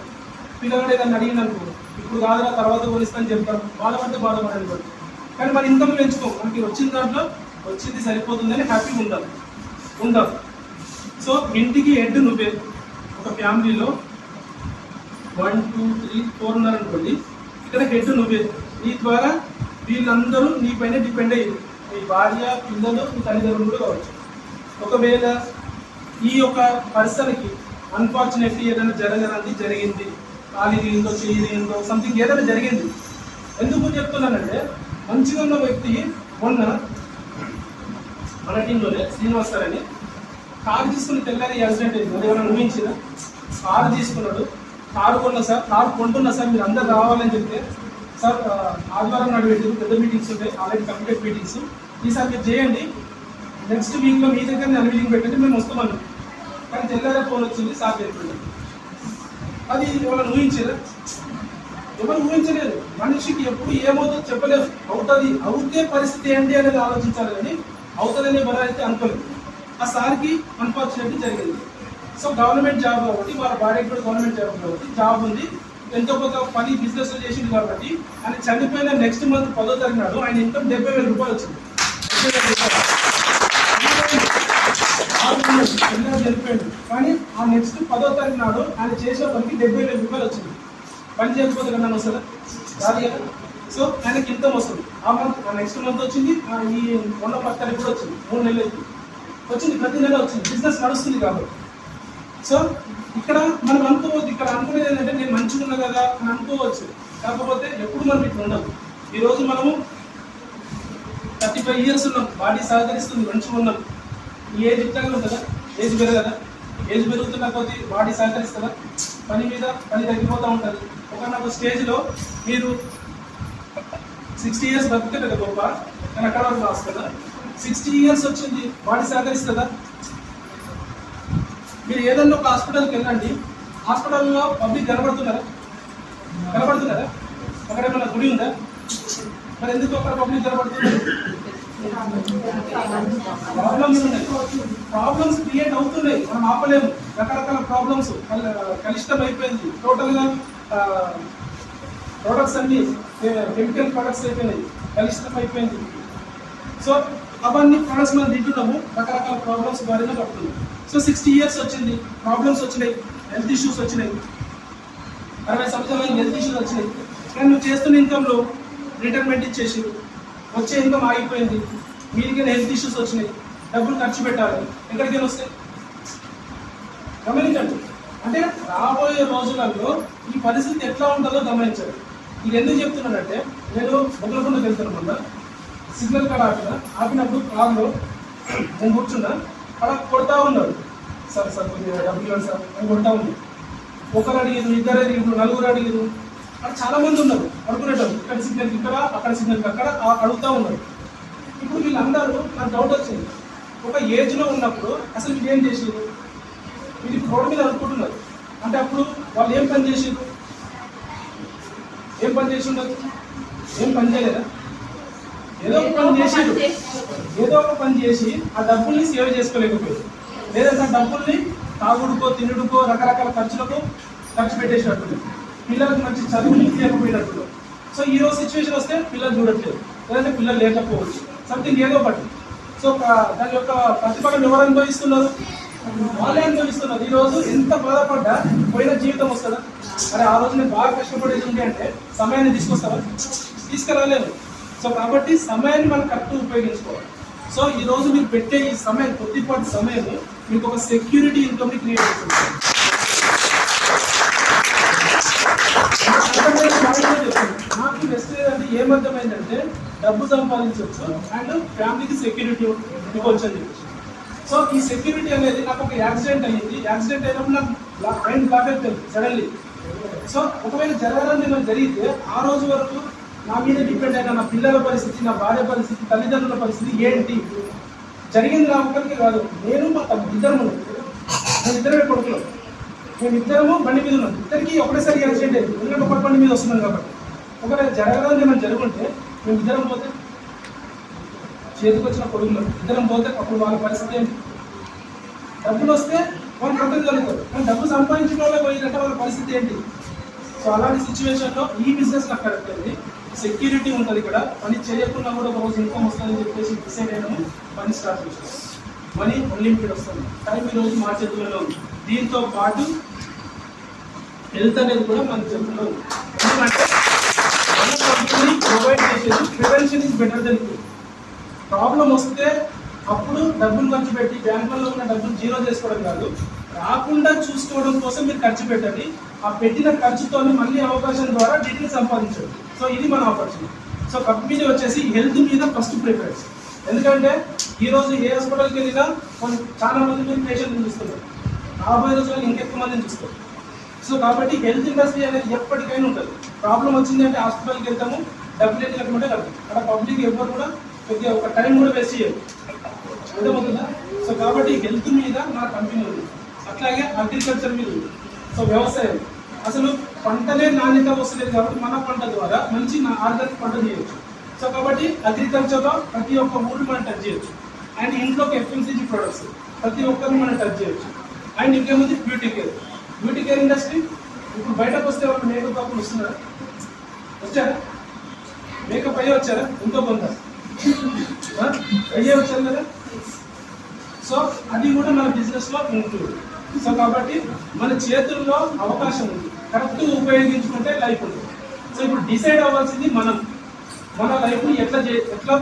పిల్లగాడు ఏదన్నా అడిగిన అనుకో, ఇప్పుడు కాదురా తర్వాత కొనిస్తాను చెప్తాం, బాధపడితే బాధపడండి. కానీ మన ఇన్కమ్ పెంచుకో, మనకి వచ్చిన దాంట్లో వచ్చింది సరిపోతుందని హ్యాపీగా ఉందాం. సో ఇంటికి హెడ్ నువ్వే. ఒక ఫ్యామిలీలో 1, 2, 3, 4 ఉన్నారనుకోండి, ఇక్కడ హెడ్ నువ్వే. నీ ద్వారా వీళ్ళందరూ నీ పైన డిపెండ్ అయ్యి, మీ భార్య, పిల్లలు, మీ తల్లిదండ్రులు కూడా కావచ్చు. ఒకవేళ ఈ యొక్క పర్సన్కి అన్ఫార్చునేట్లీ ఏదైనా జరిగింది, కాలిగిందో చెయ్యిందో సంథింగ్ ఏదైనా జరిగింది. ఎందుకు చెప్తున్నానంటే మంచిగా ఉన్న వ్యక్తి మొన్న మన టీంలోనే శ్రీనివాస్ సార్ అని కారు తీసుకుని తెల్లారి యాక్సిడెంట్ అయింది. అది ఏమైనా ఊహించిందా? కారు తీసుకున్నాడు, కారు కొన్నా సార్, కారు కొంటున్నా సార్, మీరు అందరు రావాలని చెప్తే సార్ ఆదివారం నాడు పెట్టారు, పెద్ద మీటింగ్స్ ఉంటాయి, ఆల్రెడీ కంప్లీట్ మీటింగ్స్, ఈసారి మీరు చేయండి, నెక్స్ట్ వీక్లో మీ దగ్గర నేను మీటింగ్ పెట్టండి, మేము వస్తామన్నాం. కానీ తెల్లారే ఫోన్ వచ్చింది, సార్ చెప్పండి. అది ఎవరైనా ఊహించారా? ఎవరు ఊహించలేదు. మనిషికి ఎప్పుడు ఏమవుతుందో చెప్పలేదు. అవుతుంది, అవుతే పరిస్థితి ఏంటి అనేది ఆలోచించాలి, కానీ అవుతుందనే బలం అయితే అనుకోలేదు. ఆ సార్కి అన్ఫార్చునేట్లీ జరిగింది. సో గవర్నమెంట్ జాబ్ కాబట్టి, వాళ్ళ భార్యకి కూడా గవర్నమెంట్ జాబ్ కాబట్టి జాబ్ ఉంది, ఎంతో కొంత పని బిజినెస్ చేసింది కాబట్టి ఆయన చనిపోయిన నెక్స్ట్ మంత్ 10వ తారీఖు నాడు ఆయన ఇన్కమ్ ₹70,000 వచ్చింది. చనిపోయింది, కానీ ఆ నెక్స్ట్ 10వ తారీఖు నాడు ఆయన చేసిన పనికి ₹70,000 వచ్చింది. పని చేయకపోతే కన్నా వస్తుందా? రాదు కదా. సో ఆయనకి ఇన్కమ్ వస్తుంది. ఆ నెక్స్ట్ మంత్ వచ్చింది, ఈ మొన్న 10వ తారీఖు కూడా వచ్చింది, 3 నెలలు వచ్చింది, ప్రతి నెల వచ్చింది, బిజినెస్ నడుస్తుంది కాబట్టి. సో ఇక్కడ మనం అనుకోవద్దు, ఇక్కడ అనుకునేది ఏంటంటే నేను మంచిగా ఉన్నా కదా అని అనుకోవచ్చు. కాకపోతే ఎప్పుడు మనం ఇట్లా ఉండదు. ఈరోజు మనము 35 years ఉన్నాం, బాడీ సహకరిస్తుంది, మంచిగా ఉన్నాం. ఈ ఏజ్ ఇట్లాగే ఉంటుందా? ఏజ్ పెరగదా? ఏజ్ పెరుగుతున్న కొద్దీ బాడీ సహకరిస్తుందా? పని తగ్గిపోతూ ఉంటుంది. ఒక స్టేజ్లో మీరు 60 years బతికే కదా గొప్ప, కానీ అక్కడ వరకు రాసు కదా. 60 years వచ్చింది, బాడీ సహకరిస్తుందా? మీరు ఏదన్నా ఒక హాస్పిటల్కి వెళ్ళండి, హాస్పిటల్లో పబ్లిక్ కనబడుతున్నారా? అక్కడ ఏమైనా గుడి ఉందా? మరి ఎందుకు అక్కడ పబ్లిక్ కనబడుతున్నారు? ప్రాబ్లమ్స్ క్రియేట్ అవుతున్నాయి, మనం ఆపలేము. రకరకాల ప్రాబ్లమ్స్ కలుషితం అయిపోయింది. టోటల్గా ప్రొడక్ట్స్ అన్ని కెమికల్ ప్రొడక్ట్స్ అయిపోయినాయి, కలుషితం అయిపోయింది. సో అవన్నీ ప్రొడక్ట్స్ మనం తింటున్నాము, రకరకాల ప్రాబ్లమ్స్ బారిన పడుతుంది. సో 60 years వచ్చింది, ప్రాబ్లమ్స్ వచ్చినాయి, హెల్త్ ఇష్యూస్ వచ్చినాయి, 60 సంవత్సరాలు హెల్త్ ఇష్యూస్ వచ్చినాయి. కానీ నువ్వు చేస్తున్న ఇన్కంలో రిటైర్మెంట్ ఇచ్చేసి వచ్చే ఇన్కమ్ ఆగిపోయింది, మీరికైనా హెల్త్ ఇష్యూస్ వచ్చినాయి, డబ్బులు ఖర్చు పెట్టాలి, ఎక్కడికైనా వస్తాయి. గమనించండి, అంటే రాబోయే రోజులలో ఈ పరిస్థితి ఎట్లా ఉంటుందో గమనించండి. ఇది ఎందుకు చెప్తున్నానంటే, నేను మొదలకుండా వెళ్తాను, మొన్న సిగ్నల్ కాడ ఆపినప్పుడు కార్లో నేను కూర్చున్నా, అక్కడ కొడతా ఉన్నాడు, సార్ కొద్దిగా డబ్బులు ఇవ్వండి సార్ అని కొడతా ఉంది. ఒకరు అడిగారు, ఇద్దరు అడిగారు, నలుగురు అడిగారు, అక్కడ చాలా మంది ఉన్నారు అడుగునేటప్పుడు. ఇక్కడ సిగ్నల్ ఇక్కడ, అక్కడ సిగ్నల్ అక్కడ అడుగుతూ ఉన్నారు. ఇప్పుడు వీళ్ళందరూ నాకు డౌట్ వచ్చింది, ఒక ఏజ్లో ఉన్నప్పుడు అసలు వీళ్ళు ఏం చేసారు? వీళ్ళు ఇప్పుడు రోడ్డు మీద అనుకుంటున్నారు అంటే అప్పుడు వాళ్ళు ఏం పని చేసారు? ఏం పని చేసి ఉండదు? ఏం పని చేయలేదా? ఏదో ఒక పని చేసి ఆ డబ్బుల్ని సేవ్ చేసుకోలేకపోయారు, లేదంటే ఆ డబ్బుల్ని తాగుడుకో తినుడుకో రకరకాల ఖర్చులకు ఖర్చు పెట్టేసినట్టు, పిల్లలకు మంచి చదువులు ఇవ్వకపోయినట్టు. సో ఈ రోజు సిచ్యువేషన్ వస్తే పిల్లలు చూడట్లేదు, లేదంటే పిల్లలు లేకపోవచ్చు, సంథింగ్ ఏదో ఒకటి. సో దాని యొక్క ప్రతిఫలం ఎవరు అనుభవిస్తున్నారు? వాళ్ళే అనుభవిస్తున్నారు. ఈ రోజు ఎంత బాధపడ్డా పోయిన జీవితం వస్తుందా? మరి ఆ రోజు నేను బాగా కష్టపడేది ఉంది అంటే సమయాన్ని తీసుకొస్తావా? తీసుకురాలేదు. సో కాబట్టి సమయాన్ని మనం కరెక్ట్ ఉపయోగించుకోవాలి. సో ఈ రోజు మీరు పెట్టే ఈ సమయం, కొద్దిపాటి సమయం మీకు ఒక సెక్యూరిటీ ఇన్కమ్ ని క్రియేట్ చేస్తుంది. నాకు బెస్ట్ అంటే ఏమర్థమైందంటే, డబ్బు సంపాదించవచ్చు అండ్ ఫ్యామిలీకి సెక్యూరిటీ ఇవ్వచ్చు. సో ఈ సెక్యూరిటీ అనేది, నాకు ఒక యాక్సిడెంట్ అయ్యింది, యాక్సిడెంట్ అయినప్పుడు నాకు మైండ్ బ్లాక్ అయిపోయింది సడన్లీ. సో ఒకవేళ జరగాలని మనం జరిగితే ఆ రోజు వరకు నా మీద డిపెండ్ అయిన నా పిల్లల పరిస్థితి, నా భార్య పరిస్థితి, తల్లిదండ్రుల పరిస్థితి ఏంటి? జరిగింది నా ఒక్కరికి కాదు, నేను మా ఇద్దరము, ఇద్దరమే కొడుకులు, మేమిద్దరము బండి మీద ఉన్నాం, ఇద్దరికి ఒకటేసారి యాక్సిడెంట్ అయింది. ఎందుకంటే ఒక బండి మీద వస్తున్నాం కాబట్టి. ఒకవేళ జరగాలని మనం జరుగుంటే మేము ఇద్దరం పోతే, చేతికి వచ్చిన కొడుకులు ఇద్దరం పోతే అప్పుడు వాళ్ళ పరిస్థితి ఏంటి? డబ్బులు వస్తే వాళ్ళు కట్టగలుగుతారు, కానీ డబ్బు సంపాదించిన వాళ్ళే పోయిందంటే వాళ్ళ పరిస్థితి ఏంటి? సో అలాంటి సిచ్యువేషన్లో ఈ బిజినెస్ నాకు కరెక్ట్ అయింది. సెక్యూరిటీ ఉంటుంది, ఇక్కడ పని చేయకుండా కూడా ఒక రోజు ఇన్కమ్ వస్తుందని చెప్పేసి డిసైడ్ అయినాము, పని స్టార్ట్ చేసాము. మనీ అన్లిమిటెడ్ వస్తుంది, టైం ఈ రోజు మా చేతుల్లో ఉంది. దీంతో పాటు హెల్త్ అనేది కూడా మన చేతుల్లో ఉంది. ఎందుకంటే మన కంపెనీ ప్రొవైడ్ చేసేది prevention is better than cure. Problem వస్తే అప్పుడు డబ్బులు ఖర్చు పెట్టి బ్యాంకుల్లో ఉన్న డబ్బులు జీరో చేసుకోవడం కాదు, రాకుండా చూసుకోవడం కోసం మీరు ఖర్చు పెట్టండి. ఆ పెట్టిన ఖర్చుతో మళ్ళీ అవకాశం ద్వారా డీటెయిల్ సంపాదించండి. సో ఇది మన ఆపర్చునిటీ. సో కంపెనీ వచ్చేసి హెల్త్ మీద ఫస్ట్ ప్రిఫరెన్స్. ఎందుకంటే ఈరోజు ఏ హాస్పిటల్కి వెళ్ళినా చాలా మంది మీరు పేషెంట్ని చూస్తున్నారు, రాబోయే రోజుల్లో ఇంకెక్కువ మందిని చూస్తారు. సో కాబట్టి హెల్త్ ఇండస్ట్రీ అనేది ఎప్పటికైనా ఉంటుంది. ప్రాబ్లం వచ్చింది అంటే హాస్పిటల్కి వెళ్తాము, డబ్బులు ఏంటి కట్టమంటే కడతాం. అక్కడ పబ్లిక్ ఎవరు కూడా కొద్దిగా ఒక టైం కూడా వేస్ట్ చేయరు, అర్థమవుతుందా? సో కాబట్టి హెల్త్ మీద నా కంపెనీ ఉంది, అట్లాగే అగ్రికల్చర్ మీద ఉంది. సో వ్యవసాయం, అసలు పంటలే నాణ్యత వస్తలేదు కాబట్టి మన పంట ద్వారా మంచి ఆర్గానిక్ పంట చేయొచ్చు. సో కాబట్టి అగ్రికల్చర్లో ప్రతి ఒక్క ఊరిని మనం టచ్ చేయొచ్చు. అండ్ ఇంట్లోకి ఎఫ్ఎంసీజీ ప్రొడక్ట్స్ ప్రతి ఒక్కరిని మనం టచ్ చేయొచ్చు. అండ్ ఇంకేముంది బ్యూటీ కేర్ ఇండస్ట్రీ. ఇప్పుడు బయటకు వస్తే వాళ్ళు మేకప్ కాకుండా వస్తున్నారా? వచ్చారా? మేకప్ అయ్యే వచ్చారా? ఎంతో కొంత అయ్యే వచ్చారు కదా. సో అది కూడా మన బిజినెస్లో ఇంక్లూడ్. సో కాబట్టి మన చేతుల్లో అవకాశం ఉంది, కరెక్ట్ ఉపయోగించుకుంటే లైఫ్ ఉంటుంది. సో ఇప్పుడు డిసైడ్ అవ్వాల్సింది మనం, మన లైఫ్ని ఎట్లా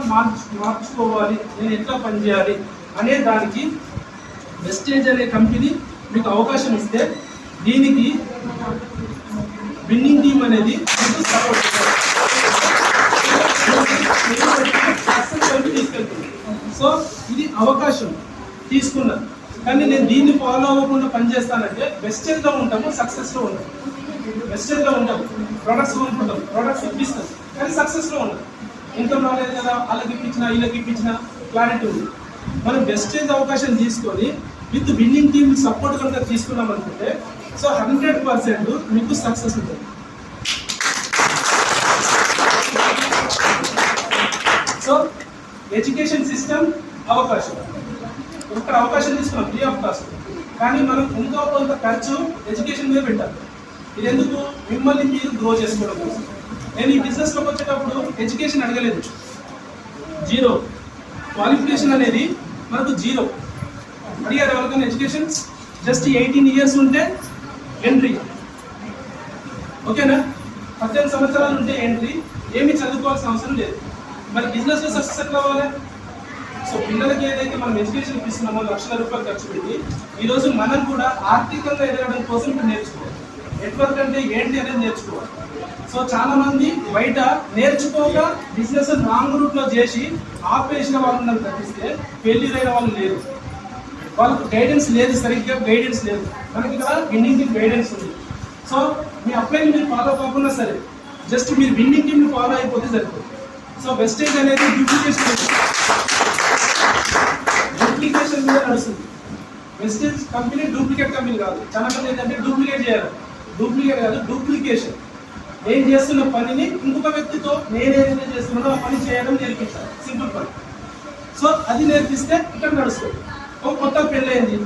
మార్చుకోవాలి, నేను ఎట్లా పనిచేయాలి అనే దానికి వెస్టేజ్ అనే కంపెనీ మీకు అవకాశం ఇస్తే, దీనికి విన్నింగ్ టీమ్ అనేది మీకు సపోర్ట్ తీసుకెళ్తుంది. సో ఇది అవకాశం తీసుకున్నారు. కానీ నేను దీన్ని ఫాలో అవ్వకుండా పని చేస్తానంటే వెస్టేజ్లో ఉంటాము, సక్సెస్లో ఉంటాము. వెస్టేజ్లో ఉంటాము, ప్రొడక్ట్స్ కొనుక్కుంటాం, ప్రొడక్ట్స్ బిజినెస్, కానీ సక్సెస్లో ఉంటాం. ఇన్కమ్ రాలేదు కదా, వాళ్ళకి ఇప్పించిన వీళ్ళకి ఇప్పించిన క్లారిటీ ఉంది. మనం వెస్టేజ్ అవకాశం తీసుకొని విత్ విన్నింగ్ టీమ్ సపోర్ట్ కనుక తీసుకున్నాం అనుకుంటే సో 100% మీకు సక్సెస్ ఉంటుంది. సో ఎడ్యుకేషన్ సిస్టమ్ అవకాశం, ఇక్కడ అవకాశం తీసుకున్నాం ఫ్రీ ఆఫ్ కాస్ట్, కానీ మనం ఎంతో కొంత ఖర్చు ఎడ్యుకేషన్ మీద పెట్టాలి. ఇది ఎందుకు? మిమ్మల్ని మీరు గ్రో చేసుకోవడం కోసం. నేను ఈ బిజినెస్లోకి వచ్చేటప్పుడు ఎడ్యుకేషన్ అడగలేదు, జీరో. క్వాలిఫికేషన్ అనేది మనకు జీరో. అడిగారు ఎవరికైనా ఎడ్యుకేషన్? జస్ట్ 18 years ఉంటే ఎంట్రీ, ఓకేనా? 18 సంవత్సరాలు ఉంటే ఎంట్రీ, ఏమీ చదువుకోవాల్సిన అవసరం లేదు. మరి బిజినెస్లో సక్సెస్ ఎట్లా అవ్వాలి? సో పిల్లలకి ఏదైతే మనం ఎడ్యుకేషన్ ఇస్తున్నామో లక్షల రూపాయలు ఖర్చు పెట్టి, ఈరోజు మనం కూడా ఆర్థికంగా ఎదగడం కోసం ఇప్పుడు నేర్చుకోవాలి. నెట్వర్క్ అంటే ఏంటి అనేది నేర్చుకోవాలి. సో చాలా మంది బయట నేర్చుకోక బిజినెస్ రాంగ్ రూట్లో చేసి ఆపేసిన వాళ్ళు నన్ను తప్పిస్తే పెళ్లిరైన వాళ్ళు లేరు. వాళ్ళకు గైడెన్స్ లేదు, సరిగ్గా గైడెన్స్ లేదు. మనకి ఇక్కడ విన్నింగ్ టీమ్ గైడెన్స్ ఉంది. సో మీ అప్లైని మీరు ఫాలో కాకుండా సరే, జస్ట్ మీరు విన్నింగ్ టీమ్ని ఫాలో అయిపోతే సరిపోతుంది. సో వెస్టేజ్ అనేది డూప్లికేషన్ మీద నడుస్తుంది. వెస్టేజ్ కంపెనీ డూప్లికేట్ కంపెనీ కాదు. చాలా మంది ఏంటంటే డూప్లికేట్ చేయాలి, డూప్లికేట్ కాదు డూప్లికేషన్. నేను చేస్తున్న పనిని ఇంకొక వ్యక్తితో నేనేదైతే చేస్తున్నానో ఆ పని చేయడం నేర్పించాలి, సింపుల్ పని. సో అది నేర్పిస్తే ఇక్కడ నడుస్తుంది. ఒక కొత్త పెళ్ళయింది,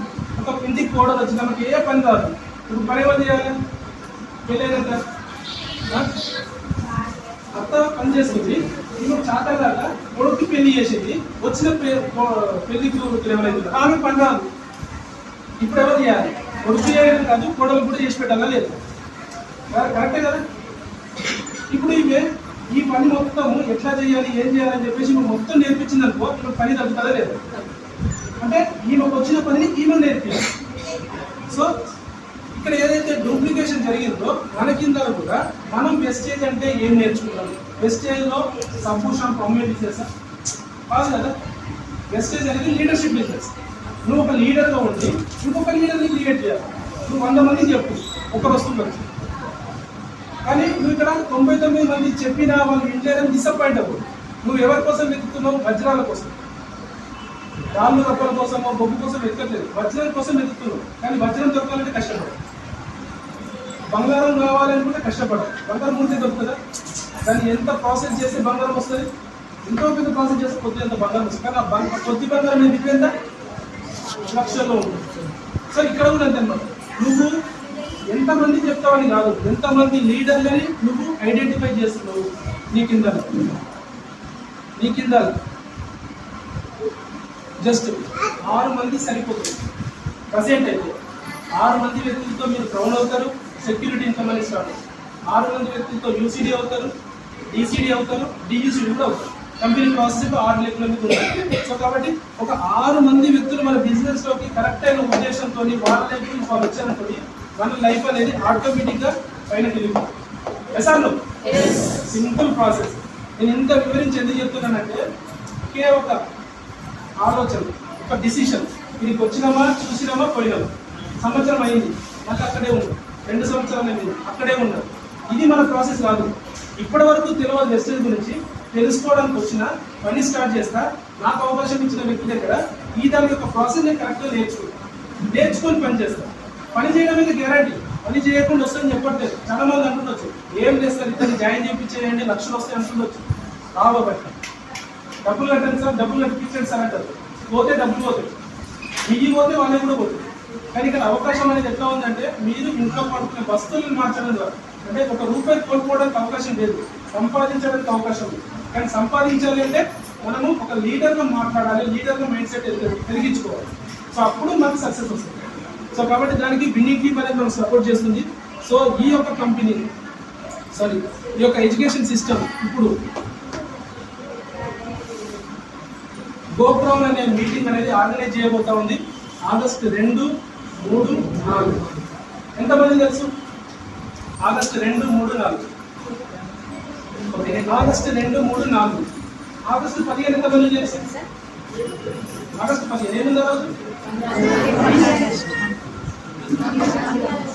ఒక ఇంటికి కోడలు వచ్చి మనకి ఏ పని కాదు, ఇప్పుడు పని ఎవరు చేయాలి? పెళ్ళైనాక అత్త పని చేస్తుంది, ఇప్పుడు చాతలాగా కొడుకు పెళ్లి చేసేది, వచ్చిన పెళ్లి కూతురు ఎవరైతే ఆమె పని రాదు. ఇప్పుడు ఎవరు చేయాలి? కొడుకు చేయడం కాదు, కోడలు కూడా చేసి పెట్టాలా లేదు? కరెక్టే కదా? ఇప్పుడు ఈమె ఈ పని మొత్తం ఎట్లా చేయాలి, ఏం చేయాలని చెప్పేసి నువ్వు మొత్తం నేర్పించింది అనుకో, ఇప్పుడు పని తగ్గుతుందా లేదు? అంటే ఈమెకు వచ్చిన పనిని ఈమె నేర్పించాలి. సో ఇక్కడ ఏదైతే డూప్లికేషన్ జరిగిందో మన కింద కూడా మనం వెస్టేజ్ అంటే ఏం నేర్చుకుంటాం? వెస్టేజ్లో సంపూర్ణ కాంబినేట్ చేసా కాదు కదా. వెస్టేజ్ అనేది లీడర్షిప్ బిజినెస్. నువ్వు ఒక లీడర్గా ఉండి ఇంకొక లీడర్ని క్రియేట్ చేయాలి. నువ్వు 100 మందికి చెప్పు, ఒకరు వస్తున్నారు, కానీ నువ్వు ఇక్కడ 99 మంది చెప్పినా వాళ్ళు ఇండియాని డిసప్పాయింట్ అవ్వదు. నువ్వు ఎవరి కోసం వెతుకుతున్నావు? వజ్రాల కోసం, రాళ్ళు రప్పల కోసమో బొగ్గు కోసం వెతకట్లేదు, వజ్రం కోసం వెతుకుతున్నావు. కానీ వజ్రం దొరకాలంటే కష్టపడదు. బంగారం కావాలనుకుంటే కష్టపడదు. బంగారం ముందే దొరుకుతుందా? దాన్ని ఎంత ప్రాసెస్ చేస్తే బంగారం వస్తుంది? ఎంతో పెద్ద ప్రాసెస్ చేస్తే కొద్ది ఎంత బంగారం వస్తుంది. కానీ ఆ కొద్ది బంగారం ఎందుకు ఎంత లక్షల్లో ఉంటుంది. సో ఇక్కడ కూడా అంతే అన్నమాట. నువ్వు ఎంతమంది చెప్తావని కాదు, ఎంతమంది లీడర్లని నువ్వు ఐడెంటిఫై చేస్తున్నావు. నీ కింద జస్ట్ 6 మంది సరిపోతుంది. ప్రజెంట్ అయితే 6 మంది వ్యక్తులతో మీరు క్రౌన్ అవుతారు, సెక్యూరిటీ ఇన్కమ్ అని స్టార్ట్ అవుతుంది. 6 మంది వ్యక్తులతో యూసీడీ అవుతారు, డీసీడీ అవుతారు, డియూసీడీ కూడా అవుతారు. కంపెనీ ప్రాసెస్ 6 లెక్కల మీద ఉంటుంది. సో కాబట్టి ఒక 6 మంది వ్యక్తులు మన బిజినెస్లోకి కరెక్ట్ అయిన ఉద్దేశంతో వాళ్ళ లైఫ్ వాళ్ళు వచ్చారనుకోండి, మన లైఫ్ అనేది ఆటోమేటిక్గా పైన వెళ్ళిపోతుంది. ఎసార్లు సింపుల్ ప్రాసెస్. నేను ఇంత వివరించి ఎందుకు చెప్తున్నానంటే ఒకే ఒక ఆలోచన, ఒక డిసిషన్. దీనికి వచ్చినామా, చూసినామా, పోయినామా. సంవత్సరం అయింది, నాకు అక్కడే ఉన్నాం. 2 సంవత్సరాలు అయింది, అక్కడే ఉన్నాం. ఇది మన ప్రాసెస్ కాదు. ఇప్పటి వరకు తెలియదు వెస్టేజ్ గురించి. తెలుసుకోవడానికి వచ్చిన పని స్టార్ట్ చేస్తా. నాకు అవకాశం ఇచ్చిన వ్యక్తి దగ్గర ఈ దాని యొక్క ప్రాసెస్ నేను కరెక్ట్గా నేర్చుకొని పని చేస్తా. పని చేయడం మీద గ్యారంటీ. పని చేయకుండా వస్తుందని చెప్పట్లేదు. చాలా మంది అంటుండొచ్చు, ఏం చేస్తారు ఇతన్ని జాయిన్ చేయించేయండి, లక్షలు వస్తాయి అంటుండొచ్చు. రాబట్టి డబ్బులు కట్టండి సార్, డబ్బులు కట్టించండి సార్ అంటారు. పోతే డబ్బులు పోతాయి, మిగి పోతే వాళ్ళే కూడా పోతాయి. కానీ ఇక్కడ అవకాశం అనేది ఎట్లా ఉందంటే, మీరు ఇంట్లో పడుకునే వస్తువులను మార్చడం ద్వారా, అంటే ₹1 కోల్పోవడానికి అవకాశం లేదు, సంపాదించడానికి అవకాశం లేదు. కానీ సంపాదించాలి అంటే మనము ఒక లీడర్గా మాట్లాడాలి, లీడర్గా మైండ్ సెట్ పెరిగించుకోవాలి. సో అప్పుడు మనకు సక్సెస్ వస్తుంది. సో కాబట్టి దానికి విన్నింగ్ టీమ్ అనేది మనకు సపోర్ట్ చేస్తుంది. సో ఈ యొక్క కంపెనీ ఈ యొక్క ఎడ్యుకేషన్ సిస్టమ్ ఇప్పుడు గోప్రౌన్ అనే మీటింగ్ అనేది ఆర్గనైజ్ చేయబోతా ఉంది. ఆగస్టు 2, 3, 4. ఎంతమంది తెలుసు? ఆగస్టు 2, 3, 4. Okay, August 2, 3, 4. ఆగస్టు 15 ఎంతమంది తెలుసు? ఆగస్టు 15 ఏముందా రోజు?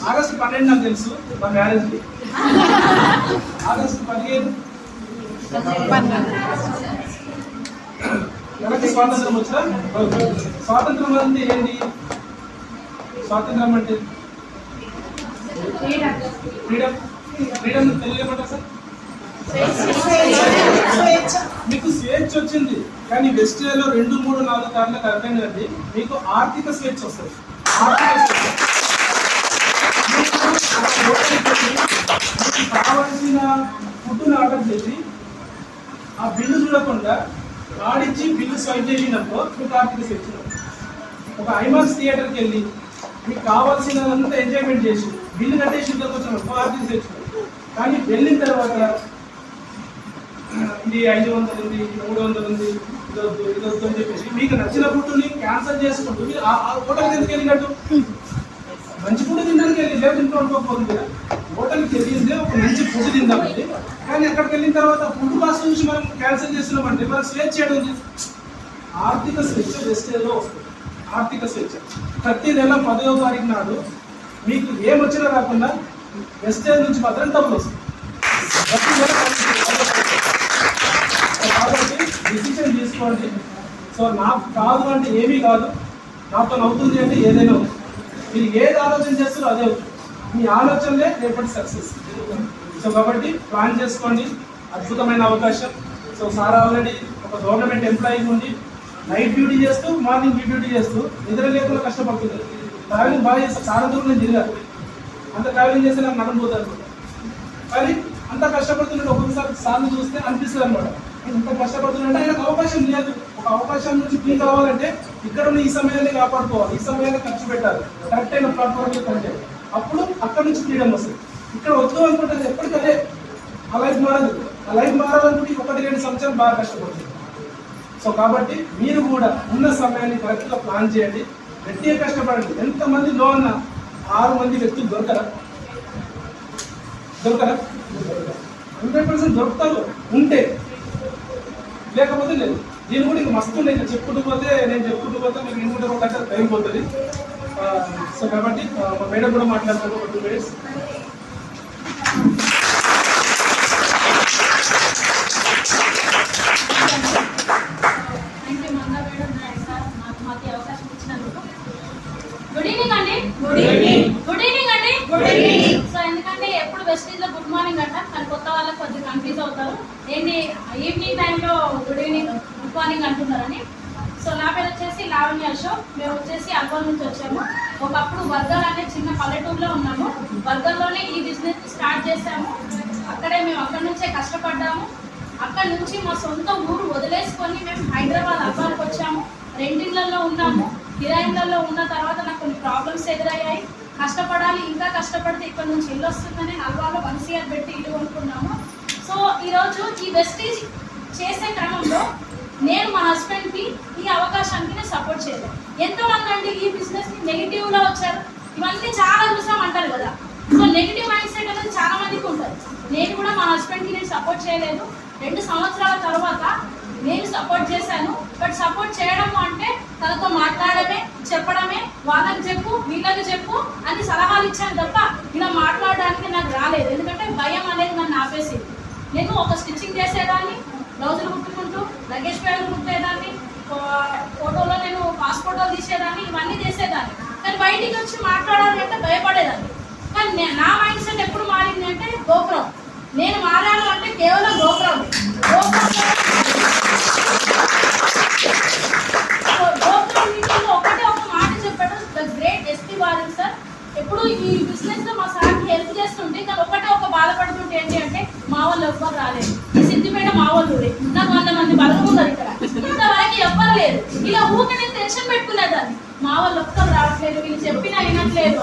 ఆగస్టు 12 నాకు తెలుసు మా మ్యారేజ్. ఆగస్టు 15 మనకి స్వాతంత్రం వచ్చిన. స్వాతంత్రం అంటే ఏంటి? స్వాతంత్రం అంటే ఫ్రీడమ్. ఫ్రీడమ్ తెలుగు ఏమంటారు సార్? మీకు స్వేచ్ఛ వచ్చింది, కానీ వెస్టేలో 2, 3, 4 కార్లకు అర్థమైందండి. మీకు ఆర్థిక స్వేచ్ఛ వస్తుంది. కావాల్సిన ఫుడ్ని ఆర్డర్ చేసి ఆ బిల్లు చూడకుండా ఆడిచ్చి బిల్లు స్వైప్ చేసినప్పుడు మీకు ఆర్థిక స్వేచ్ఛ. ఒక ఐమాక్స్ థియేటర్కి వెళ్ళి మీకు కావాల్సినంత ఎంజాయ్మెంట్ చేసి బిల్లు కట్టేసి ఇంట్లోకి వచ్చినప్పుడు ఆర్థిక స్వేచ్ఛ. కానీ వెళ్ళిన తర్వాత ఇది 500 ఉంది, 300 ఉంది, ఇదొద్దు అని చెప్పేసి మీకు నచ్చిన ఫుడ్ని క్యాన్సల్ చేసుకుంటూ మీరు ఆ హోటల్కి ఎందుకు వెళ్ళినట్టు? మంచి ఫుడ్ తినడానికి వెళ్ళి లేదు ఇంట్లో అనుకోకపోతుంది కదా. హోటల్కి వెళ్ళిందే ఒక మంచి ఫుడ్ తిందామండి, కానీ అక్కడికి వెళ్ళిన తర్వాత ఫుడ్ కాస్ట్ నుంచి మనం క్యాన్సిల్ చేస్తున్నామంటే మనకు స్వేచ్ఛ ఉంది. ఆర్థిక స్వేచ్ఛ వెస్టేజ్లో వస్తుంది. ఆర్థిక స్వేచ్ఛ ప్రతి నెల 10వ తారీఖు నాడు మీకు ఏమొచ్చినా రాకుండా వెస్టేజ్ నుంచి మాత్రం డబ్బులు వస్తుంది. ప్రతి నెల కాబట్టి డిసిషన్ తీసుకోండి. సో నాకు కాదు అంటే ఏమీ కాదు, నాతో అవుతుంది అంటే ఏదైనా అవుతుంది. మీరు ఏది ఆలోచన చేస్తారో అదే అవుతుంది. మీ ఆలోచనలే రేపటి సక్సెస్. సో కాబట్టి ప్లాన్ చేసుకోండి. అద్భుతమైన అవకాశం. సో సార్ ఆల్రెడీ ఒక గవర్నమెంట్ ఎంప్లాయీ ఉండి నైట్ డ్యూటీ చేస్తూ మార్నింగ్ డ్యూటీ చేస్తూ నిద్ర లేకుండా కష్టపడుతుంది. ట్రావెలింగ్ బాగా చేస్తే చాలా దూరం నేను తిరగాలి. అంత ట్రావెలింగ్ చేస్తే నాకు నడబోతాను. కానీ అంత కష్టపడుతున్నట్టు ఒక్కొక్కసారి సార్లు చూస్తే అనిపిస్తుంది అనమాట. ఇంత కష్టపడుతున్నట్టు ఆయనకు అవకాశం లేదు. ఒక అవకాశం నుంచి ఫ్రీ కావాలంటే ఇక్కడ ఉన్న ఈ సమయాన్ని కాపాడుకోవాలి, ఈ సమయాన్ని ఖర్చు పెట్టాలి, కరెక్ట్ అయిన ప్లాట్ఫామ్లో కంటే అప్పుడు అక్కడ నుంచి ఫ్రీడమ్ వస్తుంది. ఇక్కడ వద్దు అనుకుంటే ఎప్పటికదే ఆ లైఫ్ మారదు. ఆ లైఫ్ మారాలనుకుంటే 1-2 సంవత్సరాలు బాగా కష్టపడుతుంది. సో కాబట్టి మీరు కూడా ఉన్న సమయాన్ని కరెక్ట్గా ప్లాన్ చేయండి, గట్టిగా కష్టపడండి. ఎంతమంది లో అన్న 6 మంది వ్యక్తులు దొరకరా? 100% దొరుకుతారు ఉంటే, లేకపోతే లేదు. దీని కూడా ఇంకా మస్తు ఉన్నాయి. నేను చెప్పుకుంటూ పోతే మీకు ఇంకుంటే ఒక గంట టైం పోతుంది. సో కాబట్టి మా మేడం కూడా మాట్లాడతారు ఒక 2 minutes. గుడ్ ఈవినింగ్ అండి. గుడ్ ఈవినింగ్ అండి. సో ఎందుకంటే ఎప్పుడు వెస్టీజ్ లో గుడ్ మార్నింగ్ అంట, కానీ కొత్త వాళ్ళకి కొద్దిగా కన్ఫ్యూజ్ అవుతారు. ఏంటి ఈవినింగ్ టైంలో గుడ్ ఈవినింగ్ గుడ్ మార్నింగ్ అంటున్నారని. సో నా పేరు వచ్చేసి లావణ్య అశోక్. మేము వచ్చేసి అల్వాల్ నుంచి వచ్చాము. ఒకప్పుడు వర్గల్ అనే చిన్న పల్లెటూరులో ఉన్నాము. వర్గల్లోనే ఈ బిజినెస్ స్టార్ట్ చేసాము. అక్కడే మేము అక్కడి నుంచే కష్టపడ్డాము. అక్కడి నుంచి మా సొంత ఊరు వదిలేసుకొని మేము హైదరాబాద్ అల్వాల్కి వచ్చాము. రెండిళ్లలో ఉన్నాము. కిరాయిలలో ఉన్న తర్వాత నాకు కొన్ని ప్రాబ్లమ్స్ ఎదురయ్యాయి. కష్టపడాలి, ఇంకా కష్టపడితే ఇక్కడ నుంచి ఇల్లు వస్తుందని అల్వాలో 1 CR పెట్టి ఇల్లు కొనుక్కున్నాము. సో ఈరోజు ఈ వెస్టీజ్ చేసే క్రమంలో నేను మా హస్బెండ్కి ఈ అవకాశానికి నేను సపోర్ట్ చేయలేదు. ఎంతోమంది అండి ఈ బిజినెస్ని నెగిటివ్లో వచ్చారు. ఇవన్నీ చాలా చూసామంటారు కదా. సో నెగిటివ్ మైండ్ సెట్ అనేది చాలా మందికి ఉంటుంది. నేను కూడా మా హస్బెండ్కి నేను సపోర్ట్ చేయలేదు. 2 సంవత్సరాల తర్వాత నేను సపోర్ట్ చేశాను. బట్ సపోర్ట్ చేయడం అంటే తనతో మాట్లాడమే, చెప్పడమే, వాళ్ళకి చెప్పు వీళ్ళకి చెప్పు అని సలహాలు ఇచ్చాను తప్ప ఇలా మాట్లాడడానికి నాకు రాలేదు. ఎందుకంటే భయం అనేది నన్ను ఆపేసింది. నేను ఒక స్టిచ్చింగ్ చేసేదాన్ని, బ్లౌజులు కుట్టుకుంటూ లగేజ్ బ్యాగులు కుట్టేదాన్ని, ఫోటోలో నేను పాస్పోర్టోలు తీసేదాన్ని, ఇవన్నీ చేసేదాన్ని. కానీ బయటికి వచ్చి మాట్లాడాలి అంటే భయపడేదాన్ని. కానీ నా మైండ్ సెట్ ఎప్పుడు మారింది అంటే గోపురం. నేను మారాను అంటే కేవలం గోపురం మీటింగ్లో ఒకటే ఒక మాట చెప్పాడు the great SP Warren sir. ఎప్పుడు ఈ బిజినెస్లో మా సార్కి హెల్ప్ చేస్తుంటే కానీ ఒకటే ఒక బాధపడుతుంటే ఏంటి అంటే మా వాళ్ళు ఎవ్వరు రాలేదు. ఈ సిద్దిపేట మా వాళ్ళు నాకు 100 మంది బలం ఉన్నారు ఇక్కడ, ఇంతవరకు ఎవ్వరు లేదు. ఇలా ఊరికే నేను టెన్షన్ పెట్టుకునేదాన్ని. మా వాళ్ళు ఒక్కరు రావట్లేదు, వీళ్ళు చెప్పినా వినట్లేదు.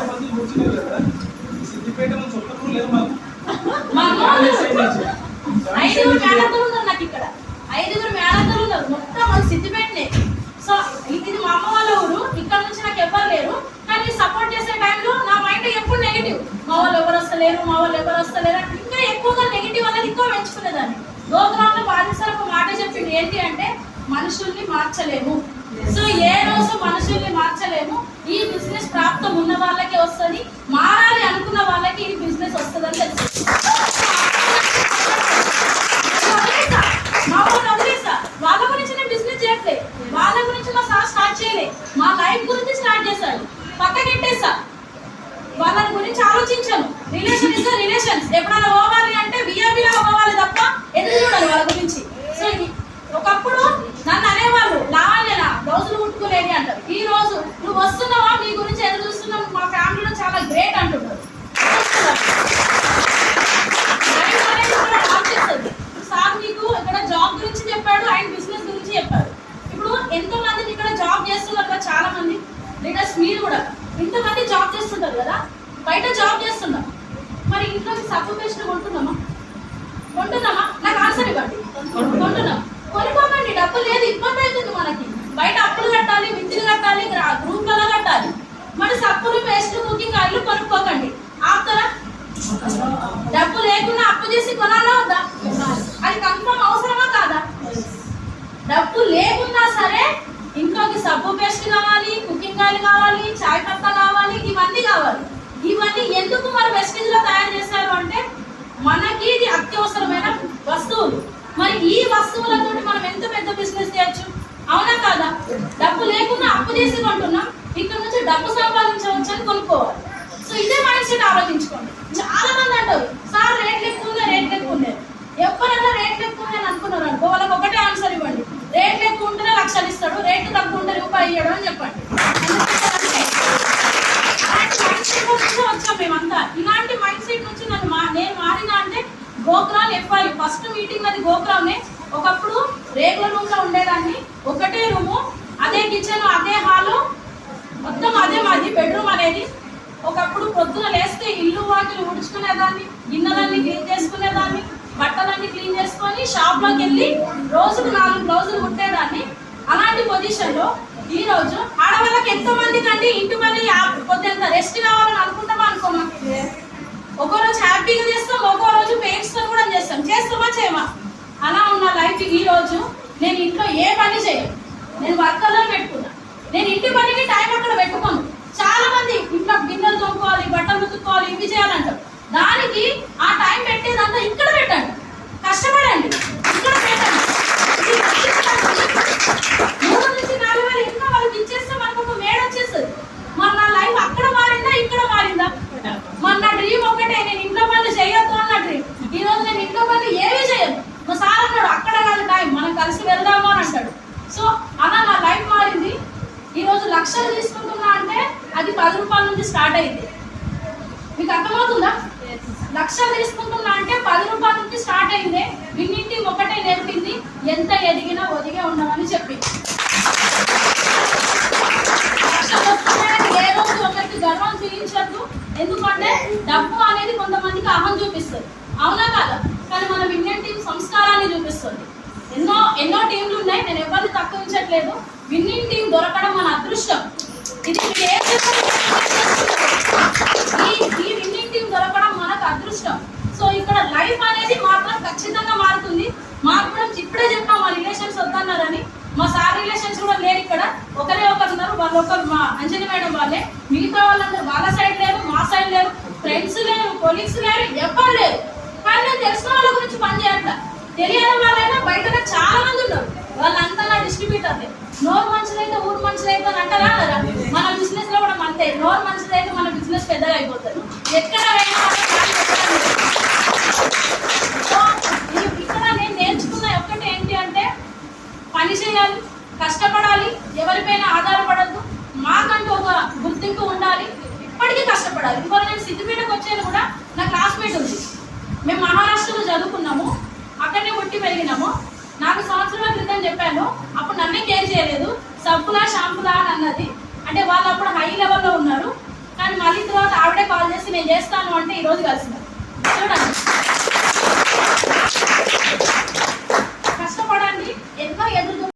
మా 5 మేనత్తలు ఉన్నారు నాకు ఇక్కడ. 5 మేనత్తలు ఉన్నారు. మొత్తం వాళ్ళు సిద్దిపేటనే. సో ఇది మా అమ్మ వాళ్ళ ఊరు. ఇక్కడ నుంచి నాకు ఎవ్వరు లేరు. కానీ సపోర్ట్ చేసే టైంలో నా మైండ్ ఎప్పుడు నెగిటివ్. మా వాళ్ళు ఎవరు వస్తలేరు అంటే ఇంకా ఎక్కువగా నెగిటివ్ అనేది ఎక్కువ పెంచుకునేదాన్ని. గోగ్రామ్లో వారిసారి ఒక మాట చెప్పింది ఏంటి అంటే మనుషుల్ని మార్చలేము, సో ఏ రోజు మనుషుల్ని మార్చలేము. ఈ బిజినెస్ ప్రాప్తం ఉన్న వాళ్ళకి వస్తుంది, మారాలి అనుకున్న వాళ్ళకి ఈ బిజినెస్ వస్తుందని తెలుసు. మా వాళ్ళు వదిలేసా, వాళ్ళ గురించి నేను బిజినెస్ చేయట్లే, వాళ్ళ గురించి మా సార్ స్టార్ట్ చేయలే, మా లైఫ్ గురించి స్టార్ట్ చేశాడు. పక్కకెట్టేసా, వాళ్ళ గురించి ఆలోచించాను. Relation is relations. ఎప్పుడైనా పోవాలి అంటే విఐపిలా పోవాలి తప్ప ఎదురు చూడాలి వాళ్ళ గురించి. సో ఒకప్పుడు నన్ను అనేవాళ్ళు లావాలేనా బ్లౌజులు కుట్టుకోలేని అంటారు. ఈ రోజు నువ్వు వస్తున్నావా, నీ గురించి ఎదురు చూస్తున్నావు, మా ఫ్యామిలీలో చాలా గ్రేట్ అంటున్నారు. సార్ మీకు ఇక్కడ జాబ్ గురించి చెప్పాడు, ఆయన బిజినెస్ గురించి చెప్పాడు. ఇప్పుడు ఎంతో మందికి ఇక్కడ జాబ్ చేస్తున్నారు కదా, చాలా మంది లీడర్స్. మీరు కూడా ఇంతమంది జాబ్ చేస్తుంటారు కదా, బయట జాబ్ చేస్తున్నాం, మరి ఇంట్లోకి సబ్బు పేస్ట్ కొంటున్నామా? నాకు ఆన్సర్ ఇవ్వండి. కొంటున్నాం. కొనుక్కోకండి, డబ్బు లేదు, ఇబ్బంది అవుతుంది మనకి. బయట అప్పులు కట్టాలి, మిత్తులు కట్టాలి, గ్రూప్లలో కట్టాలి. మరి సబ్బులు పేస్ట్ కుకింగ్ ఆయిల్ కొనుక్కోకండి. ఆపుతారా? డబ్బు లేకుండా అప్పు చేసి కొనాలా వద్దా? అది కన్ఫర్మ్ అవసరమా కాదా? డబ్బు లేకున్నా సరే ఇంట్లోకి సబ్బు పేస్ట్ కావాలి, కుకింగ్ ఆయిల్ కావాలి, చాయ్ పత్తా కావాలి, ఇవన్నీ కావాలి. ఇవన్నీ ఎందుకు మరి వెస్టేజ్ లో తయారు చేశారు అంటే మనకి ఇది అత్యవసరమైన వస్తువులు. మరి ఈ వస్తువులతో మనం ఎంత పెద్ద బిజినెస్ చేయొచ్చు, అవునా కాదా? డబ్బు లేకుండా అప్పు చేసి కొంటున్నాం, ఇక్కడ నుంచి డబ్బు సంపాదించవచ్చు అని కొనుక్కోవాలి. సో ఇదే మైండ్ సెట్ ఆలోచించుకోండి. చాలా మంది అంటారు సార్ రేట్లు ఎక్కువ ఉన్నాయి. ఎవరైనా రేట్లు ఎక్కువ అని అనుకున్నారు అనుకో, వాళ్ళకి ఒకటే ఆన్సర్ ఇవ్వండి. రేట్లు ఎక్కువ ఉంటేనే లక్షలు ఇస్తాడు, రేట్లు తక్కువ ఉంటే రూపాయి ఇయ్యడు అని చెప్పండి. అలాంటి మైండ్ సెట్ నుంచి వచ్చాం మేమంతా. ఇలాంటి మైండ్ సెట్ నుంచి నేను మారినా అంటే గోకురాలు ఎఫ్ఐ ఫస్ట్ మీటింగ్ అది గోకురానే. ఒకప్పుడు రేగుల రూమ్ లో ఉండేదాన్ని, ఒకటే రూము, అదే కిచెన్, అదే హాలు, మొత్తం అదే మాది బెడ్రూమ్ అనేది. ఒకప్పుడు పొద్దున లేస్తే ఇల్లు వాకిలు ఉడుచుకునేదాన్ని, గిన్నెలన్నీ క్లీన్ చేసుకునేదాన్ని, బట్టలన్నీ క్లీన్ చేసుకొని షాప్ లోకి వెళ్ళి రోజుకు 4 బ్లౌజులు కుట్టేదాన్ని. అలాంటి పొజిషన్ లో ఈ రోజు ఆడవాళ్ళకి ఎంతో మంది కండి ఇంటి పని పొద్దుంత రెస్ట్ కావాలని అనుకుంటామా అనుకోమా? ఒక్కో రోజు హ్యాపీగా చేస్తాం, ఒక్కో రోజు పెయిన్స్ తో కూడా చేస్తామా చేయమా? అలా ఉన్న లైఫ్ ఈ రోజు నేను ఇంట్లో ఏ పని చేయను, నేను వర్కర్లో పెట్టుకున్నా. నేను ఇంటి పనికి టైం అక్కడ పెట్టుకోను. చాలా మంది ఇంట్లో గిన్నెలు తోముకోవాలి, బట్టలు ఉతుక్కోవాలి, ఇవి చేయాలంటారు. దానికి ఆ టైం పెట్టేదంతా ఇక్కడ పెట్టండి, కష్టపడండి, ఇక్కడ పెట్టండి. 3 నుంచి 4 వేలు ఇంకా వాళ్ళకి ఇచ్చేస్తే మనకు ఒక మేడ వచ్చేస్తుంది. మరి నా లైఫ్ అక్కడ మారిందా, ఇక్కడ మారిందా? మరి నా డ్రీమ్ ఒకటే, నేను ఇంట్లో పనులు చేయొద్దు అన్న డ్రీమ్. ఈ రోజు నేను ఇంట్లో పనులు ఏమీ చేయను. మా సార్ అన్నాడు అక్కడ కాదు టైం, మనం కలిసి వెళ్దాము అని అంటాడు. సో అలా నా లైఫ్ మారింది. ఈ రోజు లక్షలు తీసుకుంటున్నా అంటే అది 10 రూపాయల నుంచి స్టార్ట్ అయింది. మీకు అర్థమవుతుందా? లక్షలు తీసుకుంటున్నా అంటే 10 రూపాయల నుంచి స్టార్ట్ అయింది. విన్నింటి ఒకటే నేర్పింది, ఎంత ఎదిగినా ఒదిగే ఉండమని చెప్పి. లక్షలు వస్తున్నాయని ఏ రోజు ఒకరికి గర్వం చూపించద్దు. ఎందుకంటే డబ్బు అనేది కొంతమందికి అహం చూపిస్తుంది, అవునా కాదా? కానీ మన విన్నింగ్ టీం సంస్కారాన్ని చూపిస్తుంది. ఎన్నో టీంలు ఉన్నాయి, నేను ఎవరిని తక్కువించట్లేదు. విన్నింగ్ టీం దొరకడం మన అదృష్టం. ఇది ఈ విన్నింగ్ టీం దొరకడం మనకు అదృష్టం. సో ఇక్కడ లైఫ్ అనేది మాత్రం ఖచ్చితంగా మారుతుంది. మాకు కూడా ఇప్పుడే చెప్పాం మా రిలేషన్స్ వద్దన్నారని. మా సార్ రిలేషన్స్ కూడా లేరు ఇక్కడ, ఒకరే ఒకరు ఉన్నారు. వాళ్ళు ఒకరు మా అంజని మేడం వాళ్ళే, మిగతా వాళ్ళందరూ వాళ్ళ సైడ్ లేరు, మా సైడ్ లేరు, ఫ్రెండ్స్ లేరు, కొలీగ్స్ లేరు, ఎవరు లేరు. కానీ నేను తెలిసిన వాళ్ళ గురించి పని చేయట్లా. తెలియని వాళ్ళైనా బయట చాలా మంది ఉన్నారు, వాళ్ళంతా నా డిస్ట్రిబ్యూటర్లే. నోరు మంచిదైతే ఊరు మంచిదైతే అని అంటారా కదా? మన బిజినెస్ లో కూడా అంతే, నోరు మంచిదైతే మన బిజినెస్ పెద్దగా అయిపోతుంది. ఎక్కడ ఇక్కడ నేను నేర్చుకున్న ఒక్కటి ఏంటి అంటే పని చేయాలి, కష్టపడాలి, ఎవరిపైన ఆధారపడద్దు, మాకంటూ ఒక గుర్తింపు ఉండాలి, ఇప్పటికీ కష్టపడాలి. ఇంకోటి నేను సిద్దిపేటకు వచ్చేది కూడా నా క్లాస్మేట్ ఉంది. మేము మహారాష్ట్రలో చదువుకున్నాము, అక్కడనే పుట్టి పెరిగినాము. 4 సంవత్సరాల క్రితం చెప్పాను, అప్పుడు నన్నే కేర్ చేయలేదు, సబ్బులా షాంపులా అని అన్నది. అంటే వాళ్ళు అప్పుడు హై లెవెల్లో ఉన్నారు. కానీ మళ్ళీ తర్వాత ఆవిడే కాల్ చేసి నేను చేస్తాను అంటే ఈరోజు కలిసినారు. చూడండి, కష్టపడండి, ఎన్నో ఎదురు